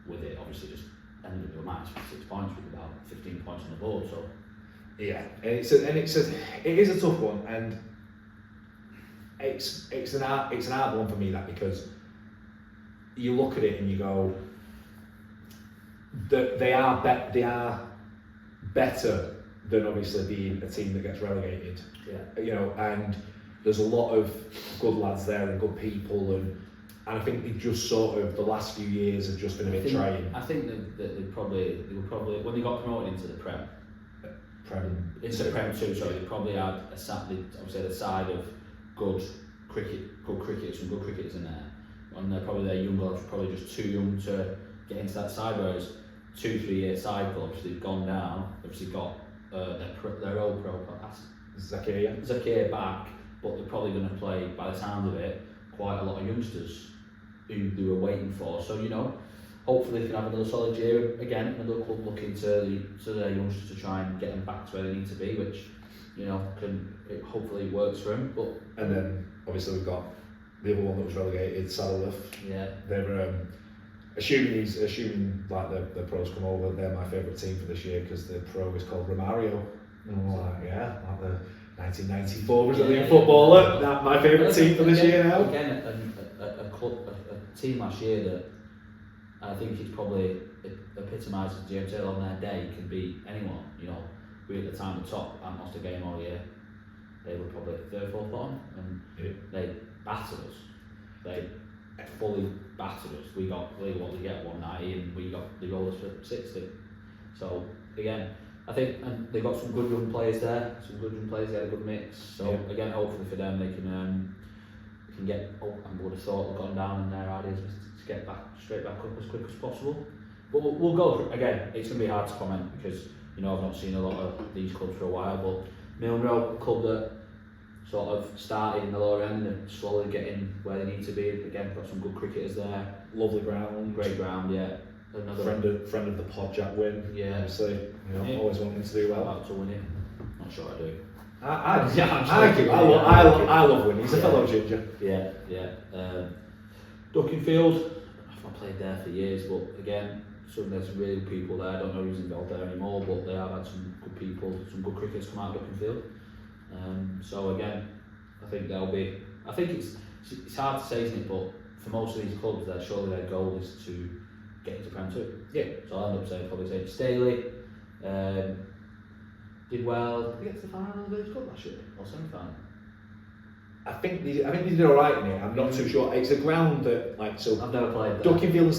with it, obviously just ended up with a match with 6 points with about 15 points on the board. So yeah, and it is a tough one, and it's an hard one for me, that, because you look at it and you go that they are better than obviously being a team that gets relegated. You know, and there's a lot of good lads there and good people, and I think they just sort of, the last few years have just been a bit trying. I think that they were probably when they got promoted into the Prem 2, sorry, they probably had obviously the side of good cricketers in there, and they're probably their younger lads were probably just too young to get into that side, whereas 2-3 year cycles they've gone down. Obviously got their old pro 𝗘𝗍𝗶𝘀𝗃𝗃 back, but they're probably going to play, by the sound of it, quite a lot of youngsters who they were waiting for. So hopefully they can have another solid year again. Another club looking to their youngsters to try and get them back to where they need to be, which hopefully works for them. But and then obviously we've got the other one that was relegated, 𝗘𝗍𝗶𝘃. Yeah, They were assuming like the pros come over. They're my favourite team for this year because the pro is called Romario. And I'm like, yeah, like the 1994 Brazilian footballer. That's my favourite team for this year now. Again, a team last year that I think it's probably epitomises GMCL on their day can beat anyone. We at the time were top and lost a game all year. They were probably 3rd or 4th bottom, and they battered us. They fully battered us. We got what we get 190, and they rolled us for 60. So again, I think, and they got some good young players there. They had a good mix. So again, hopefully for them they can get up, and would have thought they've gone down in their ideas to get back straight back up as quick as possible. But we'll go again. It's going to be hard to comment because I've not seen a lot of these clubs for a while. But Milnrow, a club that sort of started in the lower end and slowly getting where they need to be. Again, got some good cricketers there. Lovely ground, great ground, yeah. Another friend of the pod, Jack Wynn. Yeah, obviously, always wanting to do well. About to win it. Not sure I do. I love winning. He's a fellow ginger. Yeah. Duckingfield, I've not played there for years, but again, there's some really good people there. I don't know who's involved there anymore, but they have had some good people, some good cricketers come out of Duckingfield. So again, I think they'll be. I think it's hard to say, isn't it? But for most of these clubs, surely their goal is to get into Prem 2. Yeah. So I'll end up probably saying 𝗘𝗍𝗶𝘃 did well. Did they get to the final of the Village Cup last year or semi-final? I think they did alright in it. I'm not too sure. It's a ground that I've never played there. Duckingfield and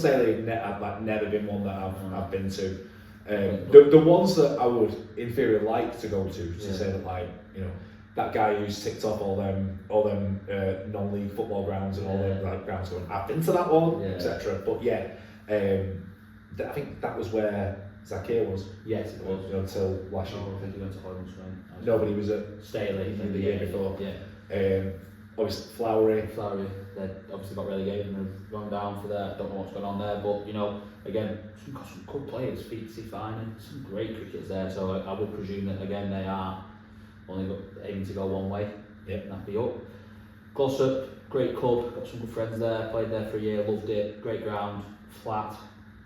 𝗘𝗍𝗶𝘃 have never been one that I've been to. The ones that I would in theory like to go to say that that guy who's ticked off all them non-league football grounds and all them grounds going, I've been to that one, etc. But I think that was where 𝗘𝗍𝗶𝘃 was. Yes, it was. Until last year. I think he went to 𝗦𝗵ici𝘄. Nobody was at 𝗘𝗍𝗶𝘃 the year before. Yeah. Obviously 𝗬𝗏𝗏, they obviously got relegated and have gone down for that. Don't know what's going on there, but again, got some good players, 𝗬𝗏𝗏𝗃, some great cricketers there. So I would presume that again they are only aiming to go one way. Yep. That'd be up. Glossop, great club, got some good friends there, played there for a year, loved it, great ground, flat,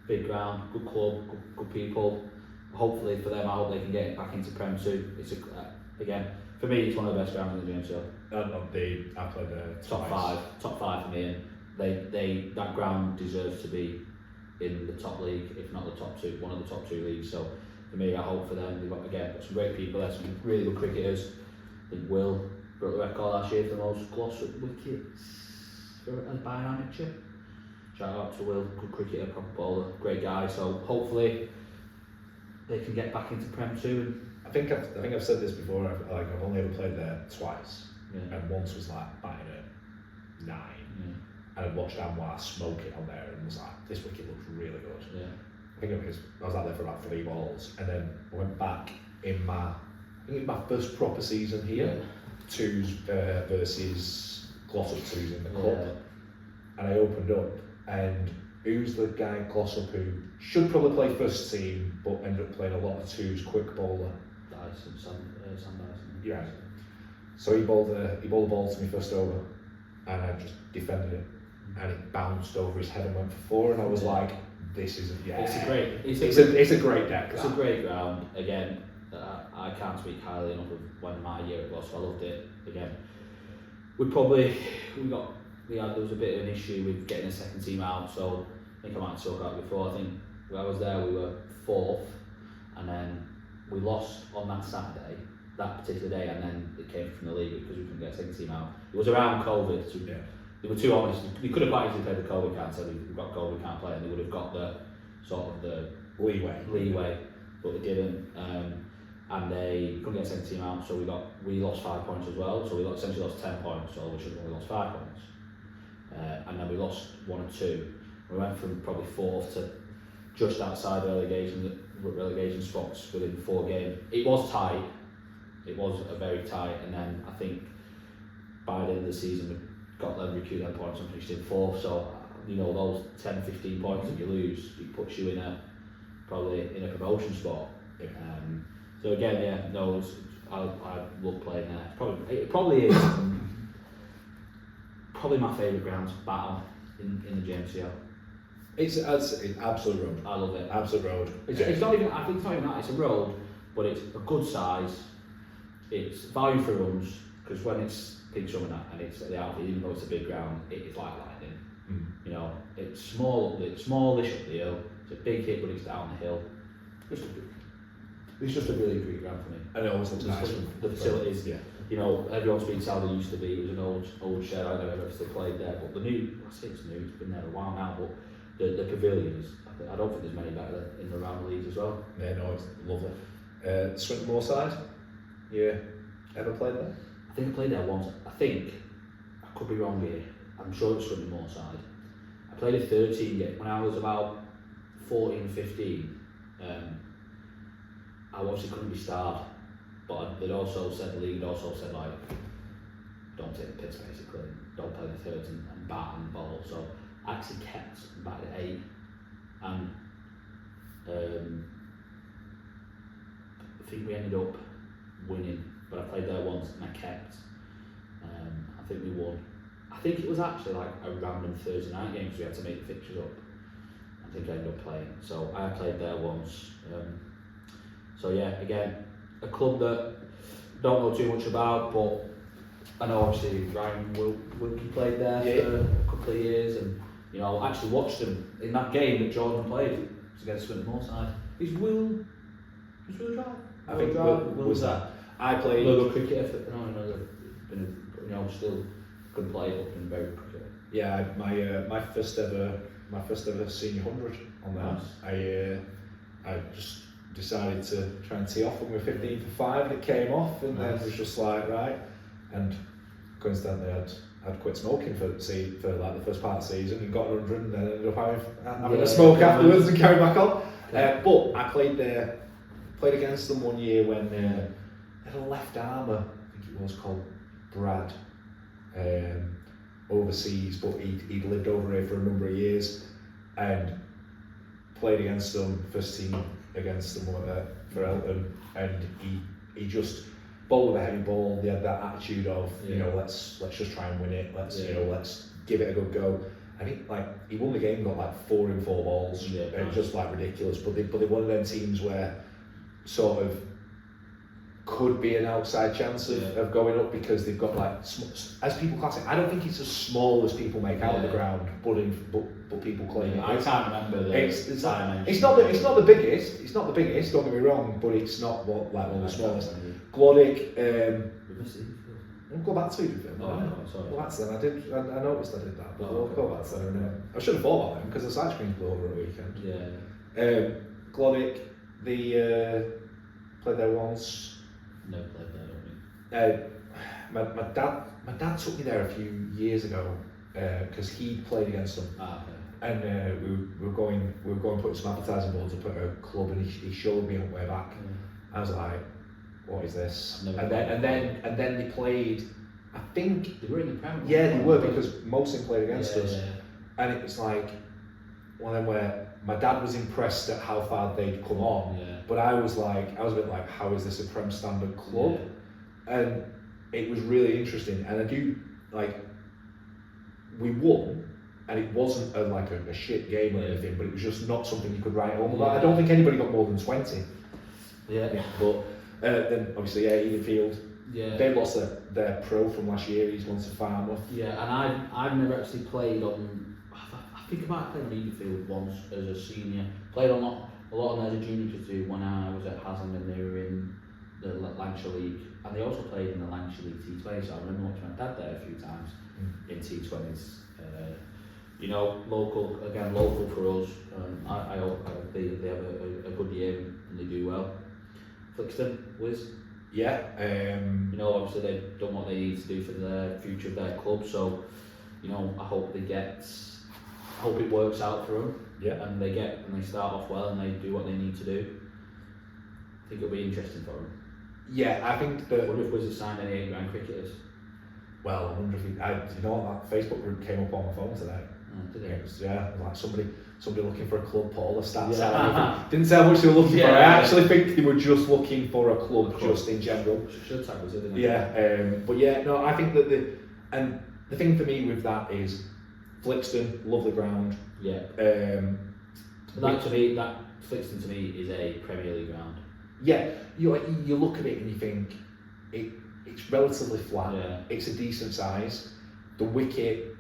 big ground, good club, good people. Hopefully for them, I hope they can get back into Prem 2. It's again, for me, it's one of the best grounds in the GMCL. I played there top five for me, and that ground deserves to be in the top league, if not the top two, one of the top 2 leagues. So for me, I hope for them. They've got some great people there, some really good cricketers. I think Will broke the record last year for the most Glossop wickets by an amateur. Shout out to Will, good cricketer, proper bowler, great guy. So hopefully they can get back into Prem 2. And I think I've said this before. I've only ever played there twice, yeah. And once was like batting at 9, and I watched 𝗵𝗇𝗃 smoke it on there, and was like, this wicket looks really good. Yeah. I think it was I was out there for about 3 balls, and then I went back in my first proper season here, 2s versus Glossop 2s in the cup, and I opened up, and who's the guy at Glossop who should probably play first team, but ended up playing a lot of 2s, quick bowler. Sam Dyson. Yeah. So he bowled a ball to me first over, and I just defended it, and it bounced over his head and went for 4, and I was like, this is it's a great deck. It's a great ground. Again, I can't speak highly enough of when my year it was. So I loved it. Again, there was a bit of an issue with getting a second team out. So I think I might have talked about it before. I think when I was there, we were 4th, and then we lost on that Saturday, that particular day, and then it came from the league because we couldn't get a second team out. It was around COVID. So they were too honest. They could have quite easily played the COVID, can't say we've got COVID, we can't play, and they would have got the sort of the leeway, but they didn't. And they couldn't get a second team out, so we lost 5 points as well. So we essentially lost 10 points, so we should have only lost 5 points. And then we lost 1 or 2. We went from probably 4th to just outside relegation spots within 4 games. It was tight. It was a very tight, and then I think by the end of the season we got them recruit them points and finished in 4th. So those 10-15 points that you lose, it puts you in probably in a promotion spot. So again, I love playing there. It probably is probably my favourite ground, Battle in the GMCL. It's an absolute road. I love it. Absolute road. It's not even. I think it's not even that. It's a road, but it's a good size. It's value for runs because when it's peak summer and it's at the outfield, even though it's a big ground, it is like lightning. It's small. It's smallish up the hill. It's a big hit, but it's down the hill. It's just a really great ground for me. And it always looks nice. The facilities. Yeah. Everyone's been how they used to be. It was an old shed. I don't know if they played there, but the new. I say it's new. It's been there a while now, but the pavilions. I don't think there's many better in the round leagues as well. Yeah, no, it's lovely. 𝗬𝗏𝗄𝗏, you ever played there? I think I played there once. I could be wrong here. I'm sure it's 𝗬𝗏𝗄𝗏. I played a 13 game when I was about 14, 15. I obviously couldn't be starred, but they'd also said the league had also said like, don't take the piss basically, don't play the 13 and bat and bowl. So I actually kept and batted at 8, and I think we ended up winning, but I played there once and I kept. I think we won. I think it was actually like a random Thursday night game, so we had to make the fixtures up. I think I ended up playing. So I played there once. So yeah, again, a club that don't know too much about, but I know obviously Ryan Wilkie played there for a couple of years, and I actually watched him in that game that Jordan played. It was against 𝗬𝗏𝗄𝗏. Is Will Drive? I think was that. I played. Little cricketer. Still couldn't play, but been very cricketer. Yeah, my first ever senior 100 on that. I just decided to try and tee off when we were 15 for 5, and it came off, and then it was just like right. And coincidentally, I'd quit smoking for like the first part of the season and got 100, and then ended up having a smoke afterwards and carried back on. But I played against them one year when they had a left armour, I think it was called Brad, overseas, but he'd lived over here for a number of years, and played against them, first team against them for Elton, and he just bowled with a heavy ball. They had that attitude of let's just try and win it, let's give it a good go. I think he won the game, got like 4 in 4 balls, and it was just like ridiculous. But they're one of them teams where sort of could be an outside chance of going up, because they've got like, as people class it, I don't think it's as small as people make out of the ground, but people claim it. I can't remember the time. It's not the biggest. Don't get me wrong, but it's not one of the smallest. 𝗬𝗏𝗏𝗃. We'll go back to it. Sorry. Well, that's then. I noticed I did that, but we'll go back to that. I should have thought about them because the side screen flew over at the weekend. Yeah. 𝗬𝗏𝗏𝗃, the played there once. Never played there, My dad took me there a few years ago because he played against them. And we were going to put some advertising boards up at a club, and he showed me on the way back. I was like, what is this? And then they played, I think they were in the Premier. Yeah, they were, because most of them played against us. And it was like one of them where my dad was impressed at how far they'd come on, but I was a bit like, how is this a Prem standard club? And it was really interesting, and I do we won, and it wasn't a shit game or anything, but it was just not something you could write home about. I don't think anybody got more than 20. But then obviously Edenfield, they lost their pro from last year. He's gone to Farmouth. Yeah, and I've never actually played on. I think I might have played on Edenfield once as a senior. Played on a lot of them as a junior to do when I was at Haslam, and they were in the Lancashire League, and they also played in the Lancashire League T20. So I remember watching my dad there a few times in T20s. Local for us. I hope they have a good year and they do well. Flixton, Wiz. Yeah. Obviously they've done what they need to do for the future of their club. So, I hope they get hope it works out for them. Yeah. And they start off well and they do what they need to do. I think it'll be interesting for them. Yeah, I think that. I wonder if Wizards signed any 8 grand cricketers. Well, I wonder if you know what, that Facebook group came up on my phone today. Did It it? was, like somebody looking for a club, put all the stats out. Didn't say how much they were looking for. I actually think they were just looking for a club, just in general. Should tag us, didn't it? Yeah, but yeah, no, I think that the thing for me with that is Flixton, lovely ground. Yeah. That Flixton to me is a Premier League ground. Yeah, you look at it and you think it's relatively flat. Yeah. It's a decent size. The wicket,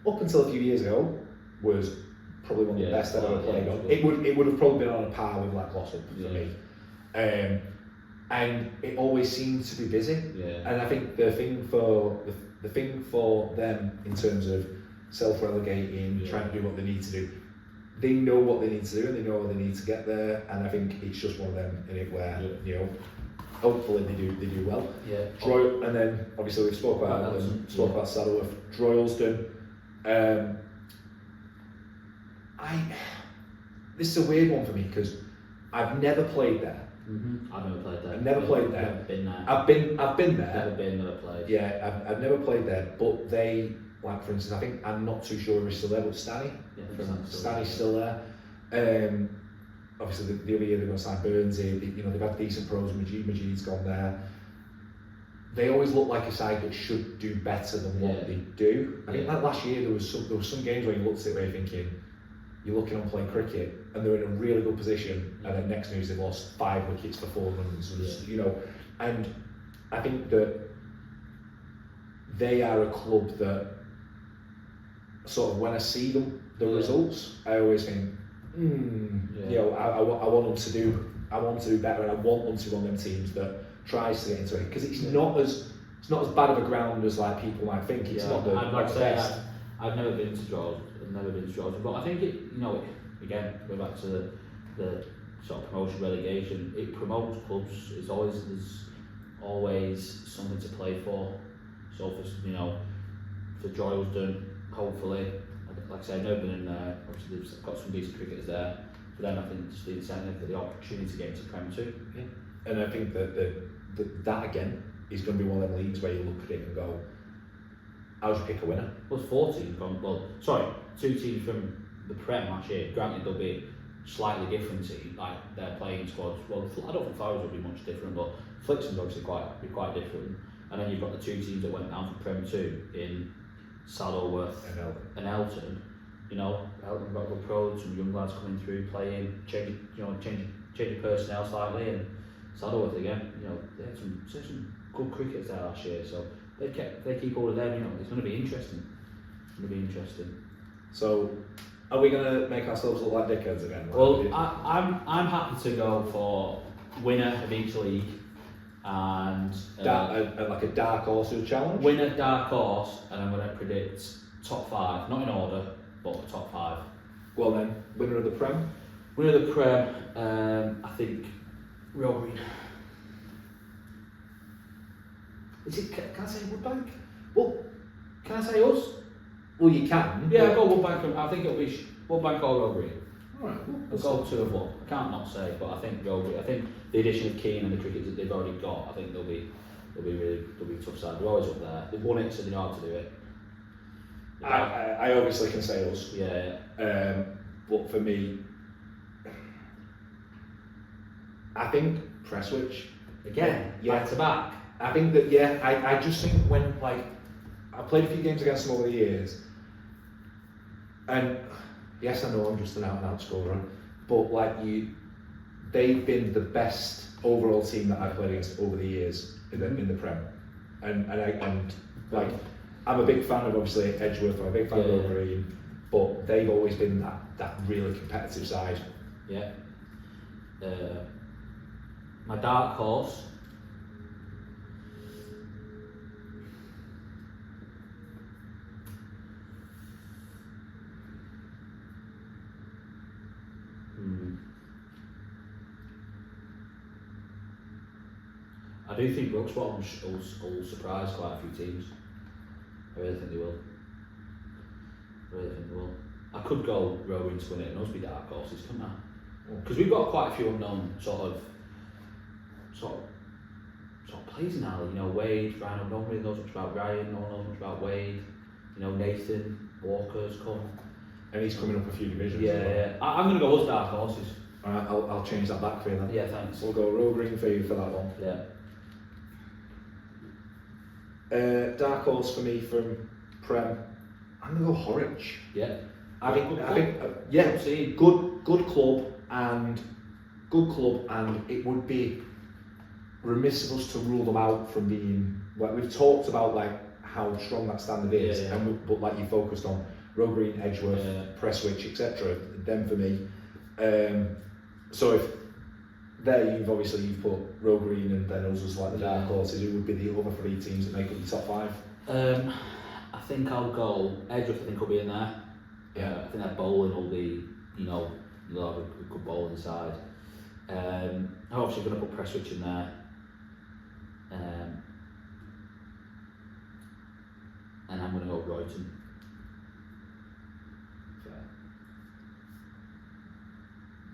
up until a few years ago, was probably one of the best I've ever played on. It would have probably been on a par with like Glossop for me. And it always seems to be busy. Yeah. And I think the thing for them in terms of self-relegating, trying to do what they need to do, they know what they need to do and they know what they need to get there. And I think it's just one of them in it where hopefully they do well. Yeah. And then obviously we've spoke about Saddleworth, Droylsden. This is a weird one for me because I've never played there. I've never played there. I've never played there. Never been there. I've been there. Never been, never played. Yeah, I've never played there, but they, like for instance, I think I'm not too sure if he's still there, but Stanny. Yeah, Stanny's still there. Obviously the other year they're going to sign 𝗘𝗍𝗄𝗃. They've had decent pros. Majid's gone there. They always look like a side that should do better than what they do. I think like last year there was some games where you looked at it where you're thinking, you're looking on playing cricket and they're in a really good position, and then next news they've lost 5 wickets for 4 runs, and I think that they are a club that sort of when I see them, the results, I always think, I want them to do better, and I want them to be one of them teams that tries to get into it, because it's not as bad of a ground as like people might think. It's not the best. I've never been to Droylsden, but I think it, again, going back to the sort of promotion relegation, it promotes clubs. There's always something to play for. So for Droylsden, hopefully, like I say, I've never been in there. Obviously, they've got some decent cricketers there. For them, I think just the incentive for the opportunity to get into Prem 2. Yeah. And I think that again is going to be one of them leagues where you look at it and go, how do you pick a winner? Well, 4 teams from, 2 teams from the Prem last year. Granted, they'll be slightly different teams, like their playing squads. Well, I don't think Flowers will be much different, but Flixton's obviously quite different. And then you've got the 2 teams that went down from Prem 2 in Saddleworth and Elton. Elton got good pros, some young lads coming through, playing, changing personnel slightly, and Saddleworth again. They had some good cricketers there last year, so they keep all of them. It's going to be interesting. So, are we going to make ourselves look like dickheads again? Well, I'm happy to go for winner of each league and like a dark horse challenge. Winner, dark horse, and I'm going to predict top 5, not in order, but top 5. Well then, winner of the Prem. Winner of the Prem, I think Royal Green. Can I say Woodbank? Well, can I say us? Well, you can. Yeah, I'll go Woodbank. I think it'll be Woodbank or Royal Green. Alright, I'll go 2 of 1. I can't not say, but I think Royal Green. I think the addition of Keane and the cricket that they've already got, I think they'll be a tough side. They're always up there. They've won it, so they know how to do it. I obviously can say us. Yeah. But for me, I think Prestwich. Again, back to back. I think that I just think when like I played a few games against them over the years, and yes, I know I'm just an out and out scorer, but like they've been the best overall team that I've played against over the years in the Prem, and I'm a big fan of obviously Edgeworth, I'm a big fan of Overeem, but they've always been that really competitive side. Yeah. My dark horse. I do think Brooks will surprise quite a few teams. I really think they will. I could go Rowan to win it and us be dark horses, couldn't I? Mm. Because we've got quite a few unknown sort of players in our league. You know, Wade, Ryan, no one really knows much about Ryan, no one knows much about Wade. You know, Nathan Walker's come. And he's coming up a few divisions. Yeah, as well. yeah. I'm going to go us dark horses. Alright, I'll change that back for you then. Yeah, thanks. We'll go Row Green for you for that one. Yeah. Dark horse for me from Prem. I'm gonna go Horwich. Yeah. I think Yeah. good club and it would be remiss of us to rule them out from being. Like we've talked about like how strong that standard is, Yeah. and but like you focused on Row Green, Edgeworth, Prestwich, etc. Them for me. So if there you've put Row Green and then us as like the dark horses. Who would be the other three teams that make up the top five? I think I'll go Edgeworth. I think will be in there. Yeah. I think their bowling will be, you know, they'll have a good bowling side. I'm obviously going to put Prestwich in there. And I'm going to go Royton.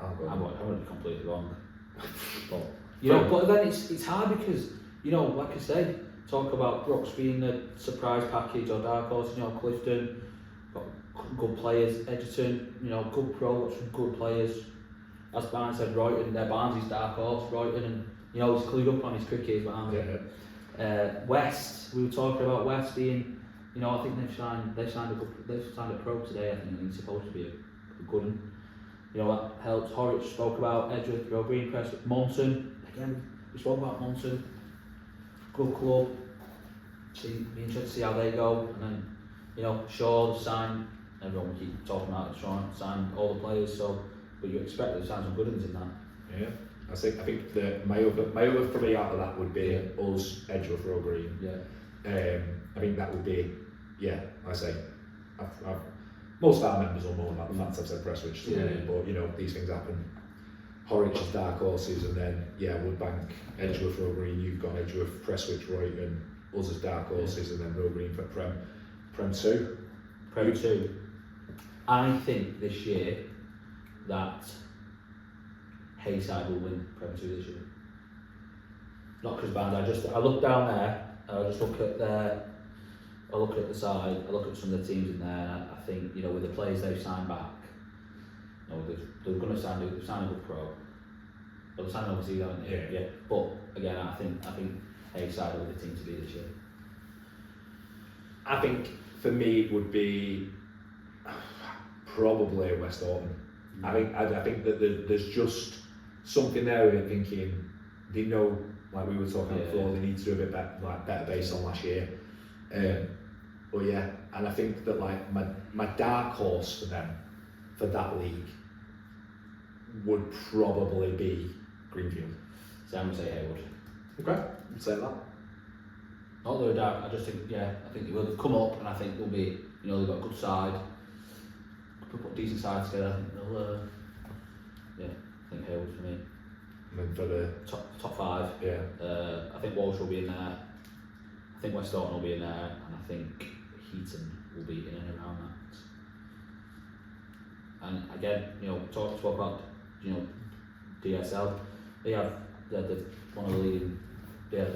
I'm going to be completely wrong. But, you know, but then it's hard because, you know, like I said, talk about Brooks being a surprise package or dark horse, you know, Clifton, got good players, Edgerton, you know, good pro, got some good players. As Barnes said, Royton, Barnes is dark horse, Royton, and, you know, he's clued up on his cricket, is Barnes. West, we were talking about West being, you know, I think they've signed a pro today, I think, and he's supposed to be a good one. You know, that helps. Horwich spoke about Edgeworth, Row Green, Prestwich, Monson. Again, we spoke about Monson. Good club. Be interested to see how they go. And then, you know, Shaw signed. Everyone will keep talking about it. Shaw signed all the players. So, but you expect to sign some good ones in that. Yeah, I think my other three out of that would be us, Edgeworth, Row Green. Yeah. I think that would be, most of our members will know about the fact I've said Prestwich to win it, but you know, these things happen. Horwich is dark horses, and then Woodbank, Edgeworth, Row Green. You've got Edgeworth, Prestwich, Royton, us as dark horses, and then Row Green for Prem 2. Prem 2. I think this year that Hayside will win Prem 2 this year. Not because Barnes. I look down there. I just look at I look at the side. I look at some of the teams in there, and I think, you know, with the players they've signed back, you know, they're going to sign a good pro. They'll sign overseas, haven't they? Yeah. But again, I think Hayside will be the team to be this year. I think for me it would be probably West Orton. I think that there's just something there with thinking they know, like we were talking before, they need to do a bit better based on last year. But yeah, and I think that like my dark horse for them, for that league, would probably be Greenfield. So I'm going to say Haywood. Okay, I'd say that. Not that they're dark, I just think, I think they will come up, and I think they'll be, you know, they've got a good side. Put a decent side together, I think they'll, I think Haywood for me. And then for the top five, I think Walsh will be in there. I think West Orton will be in there, and I think Heaton will be in and around that. And again, you know, talk about, you know, DSL. They have the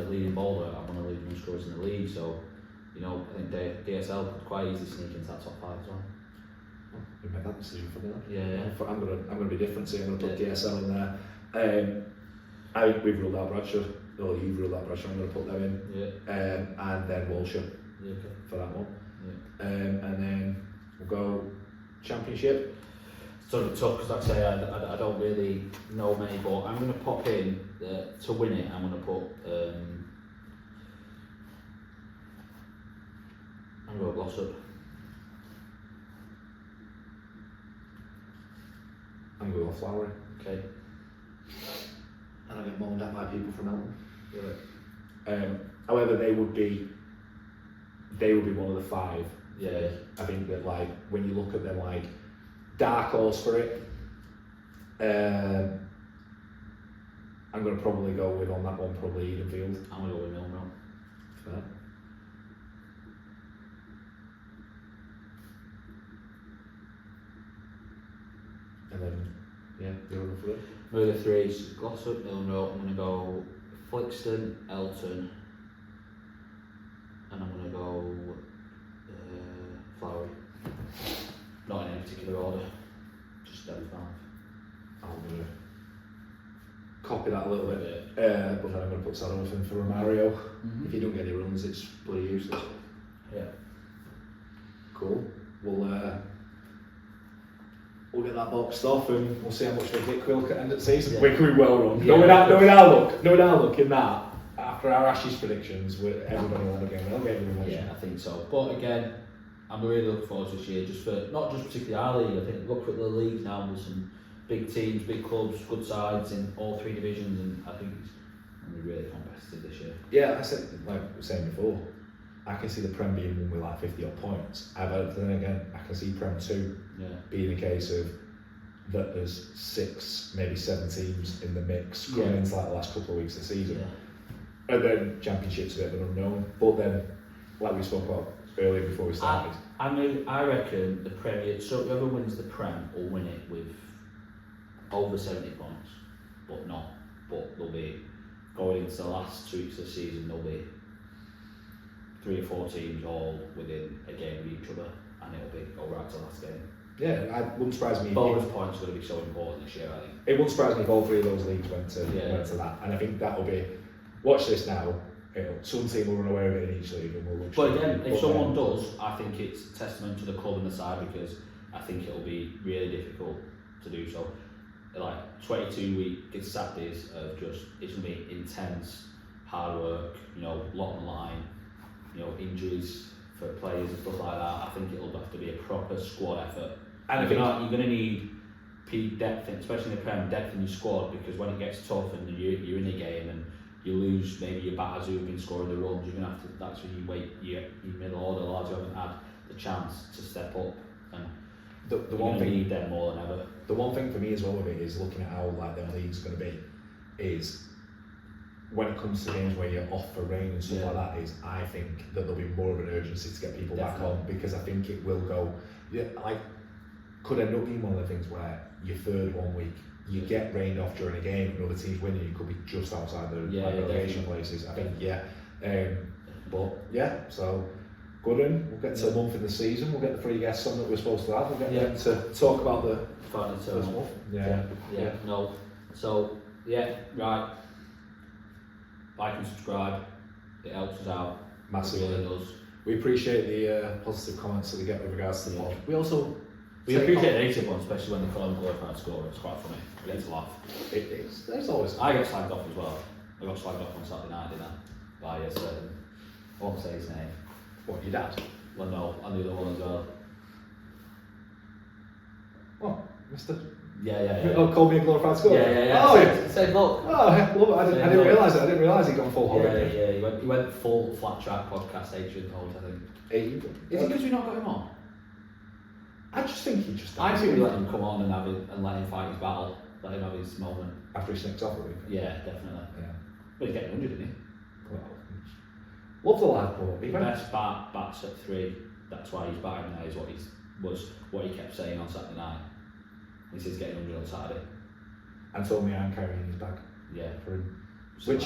leading bowler and one of the leading run scorers in the league. So, you know, I think DSL could quite easily sneak into that top five as well. We made that decision for me. Yeah. I'm gonna be different. So I'm gonna put DSL in there. I think we've ruled out Bradshaw. Or you've ruled out Bradshaw. I'm gonna put them in. And then Walsall for that one. And then we'll go Championship. It's sort of tough because, like I say, I don't really know many, but I'm going to pop in to win it. I'm going to put I'm going to go Glossop. I'm going to go Flowery. Okay. And I get moaned at by people from Elton. Yeah. However, they would be one of the five. Yeah. I think that, like, when you look at them, like, dark horse for it, I'm going to probably go with, on that one, probably Edenfield. I'm going to go with Milnrow. Fair. for them. Murder 3, Glossop, Milnrow. I'm going to go Flixton, Elton, and I'm going to go Flowery. Not in any particular order, just down 5. I'm going to copy that a little bit, but then I'm going to put Saddleworth in for Romario. If he don't get any runs, it's bloody useless. Yeah. Cool. We'll get that boxed off and we'll see how much of a dick we'll end at the season. Yeah. We could be well run. Yeah. Knowing our look in that, after our Ashes predictions, everybody will have a game. They'll get everyone. Yeah, I think so. But again, I'm really looking forward to this year, just for not just particularly our league. I think look at the leagues now with some big teams, big clubs, good sides in all 3 divisions, and I think it's going to be really competitive this year. Yeah, I said, like I was saying before, I can see the Prem being won with like 50 odd points. But then again, I can see Prem 2 being a case of that there's 6, maybe 7 teams in the mix coming into like the last couple of weeks of the season. Yeah. And then Championship's a bit of an unknown. But then, like we spoke about earlier before we started, I reckon the Premier, so whoever wins the Prem will win it with over 70 points, but they'll be going into the last 2 weeks of the season, there'll be 3 or 4 teams all within a game of each other, and it'll be go right to the last game. yeah, it wouldn't surprise me. Bonus points are going to be so important this year, I think. It wouldn't surprise me if all 3 of those leagues went to that, and I think that'll be. Watch this now. Some team will run away with it in each league, and we'll look. But again, if someone does, I think it's a testament to the club and the side, because I think it'll be really difficult to do so. Like 22-week Saturdays of just, it's going to be intense, hard work, lot on the line, injuries for players and stuff like that. I think it'll have to be a proper squad effort. And you're going to need peak depth, especially in the Prem, depth in your squad, because when it gets tough and you're in the game and you lose maybe your batters who've been scoring the runs, you're going to have to, that's when you wait your middle order lads who haven't had the chance to step up, and the one thing need them more than ever. The one thing for me as well with it is looking at how like the league's going to be, is when it comes to games where you're off for rain and stuff like that, is I think that there'll be more of an urgency to get people back on, because I think it will go, could end up being one of the things where you're third one week, you get rained off during a game, and other teams winning, you could be just outside the relegation places. I think, so good in. We'll get to a month in the season. We'll get the 3 guests on that we're supposed to have. We'll get them to talk about the first month. No. So right. Like and subscribe. It helps us out. Massively. It really does. We appreciate the positive comments that we get with regards to the pod. We appreciate the negative ones, especially when they call them glorified score. It's quite funny. We get to laugh. It is. There's always. I get slagged off as well. I got slagged off on Saturday night, didn't I? By a certain, I won't say his name. What, your dad? Well, no, and the other one as well. What, Mr. Yeah. Oh, called me a glorified score. Yeah. Oh, same look. Oh, I didn't realise it. I didn't realise he'd gone full horror. Yeah. He went full flat track podcast 8 hold, I think. Is it because we not got him on? I just think he just. I think we let him come on and let him fight his battle. Let him have his moment. After he snicks off a week. Yeah, definitely. Yeah. Well, he's getting 100, isn't he? Well, love the lad, but best bats at 3. That's why he's batting now. Is what he kept saying on Saturday night. He says getting 100 on Saturday. And told me I'm carrying his bag. Yeah. For him. Which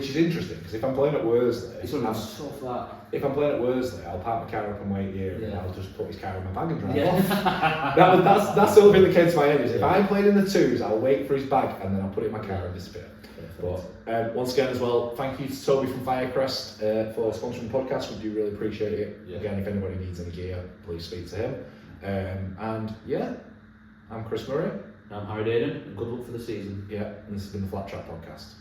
is interesting, because if I'm playing at Worsley, if I'm playing at Worsley, I'll park my car up and wait here, and I'll just put his car in my bag and drive off. That's the only thing that came to my head, is if I'm playing in the 2s, I'll wait for his bag and then I'll put it in my car and disappear. But once again as well, thank you to Toby from Firecrest for sponsoring the podcast. We do really appreciate it. Again, if anybody needs any gear, please speak to him. I'm Chris Murray. I'm Harry Daden, and good luck for the season. Yeah, and this has been the Flat Track Podcast.